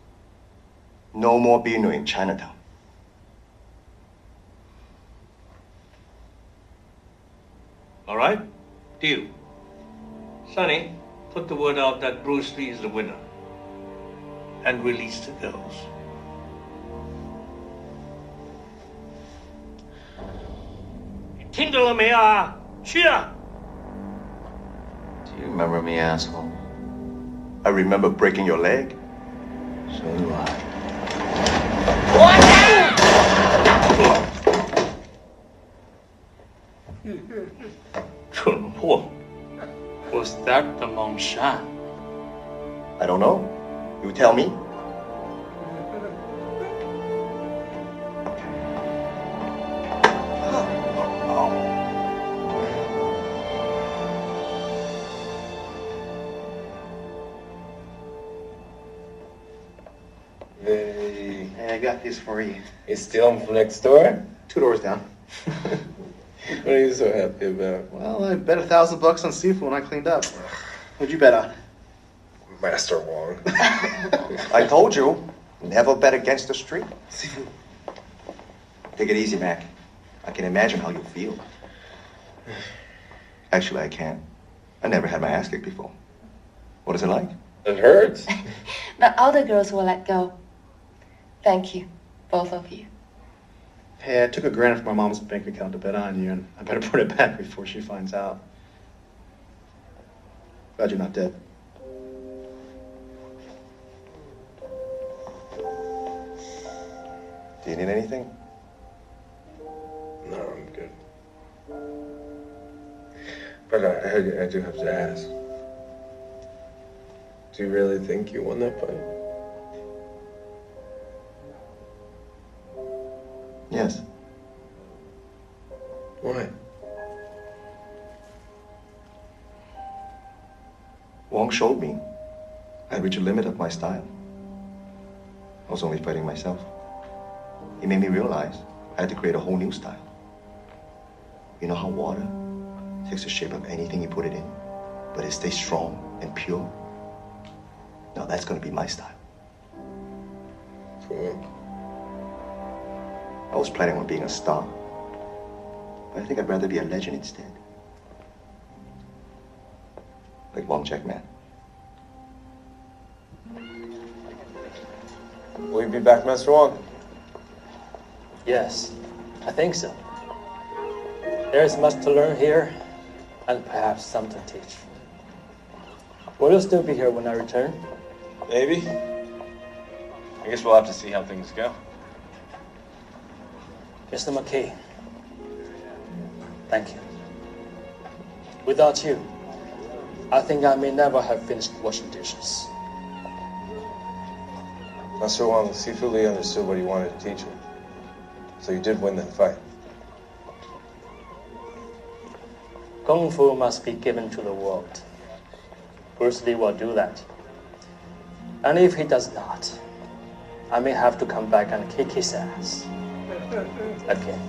No more Binu in Chinatown. All right? Deal. Sonny, put the word out that Bruce Lee is the winner. And release the girls. You 听到了没啊？去啊！ Do you remember me, asshole? I remember breaking your leg. So do I. 蠢货 Was that the Mongshan? I don't know. You tell me. Hey, I got this for you. You steal them from next door? 2 doors down. What are you so happy about? Well, I bet $1,000 on seafood when I cleaned up. What'd you bet on? Master Wong. I told you, never bet against the street. Take it easy, Mac. I can imagine how you feel. Actually, I can't. I never had my ass kicked before. What is it like? It hurts. But all the girls will let go. Thank you, both of you. Hey, I took $1,000 from my mom's bank account to bet on you, and I better put it back before she finds out. Glad you're not dead. Do you need anything? No, I'm good. But I do have to ask. Do you really think you won that fight? Yes. Why? Wong showed me I reached a limit of my style. I was only fighting myself. He made me realize I had to create a whole new style. You know how water takes the shape of anything you put it in, but it stays strong and pure? Now that's gonna be my style. Cool. I was planning on being a star, but I think I'd rather be a legend instead. Like Wong Jackman. Will you be back, Master Wong? Yes, I think so. There is much to learn here, and perhaps some to teach. Will you still be here when I return? Maybe. I guess we'll have to see how things go. Mr. McKay, thank you. Without you, I think I may never have finished washing dishes. Master Wong, Sifu Li understood what he wanted to teach him. So you did win that fight. Kung Fu must be given to the world. Bruce Lee will do that. And if he does not, I may have to come back and kick his ass. Again.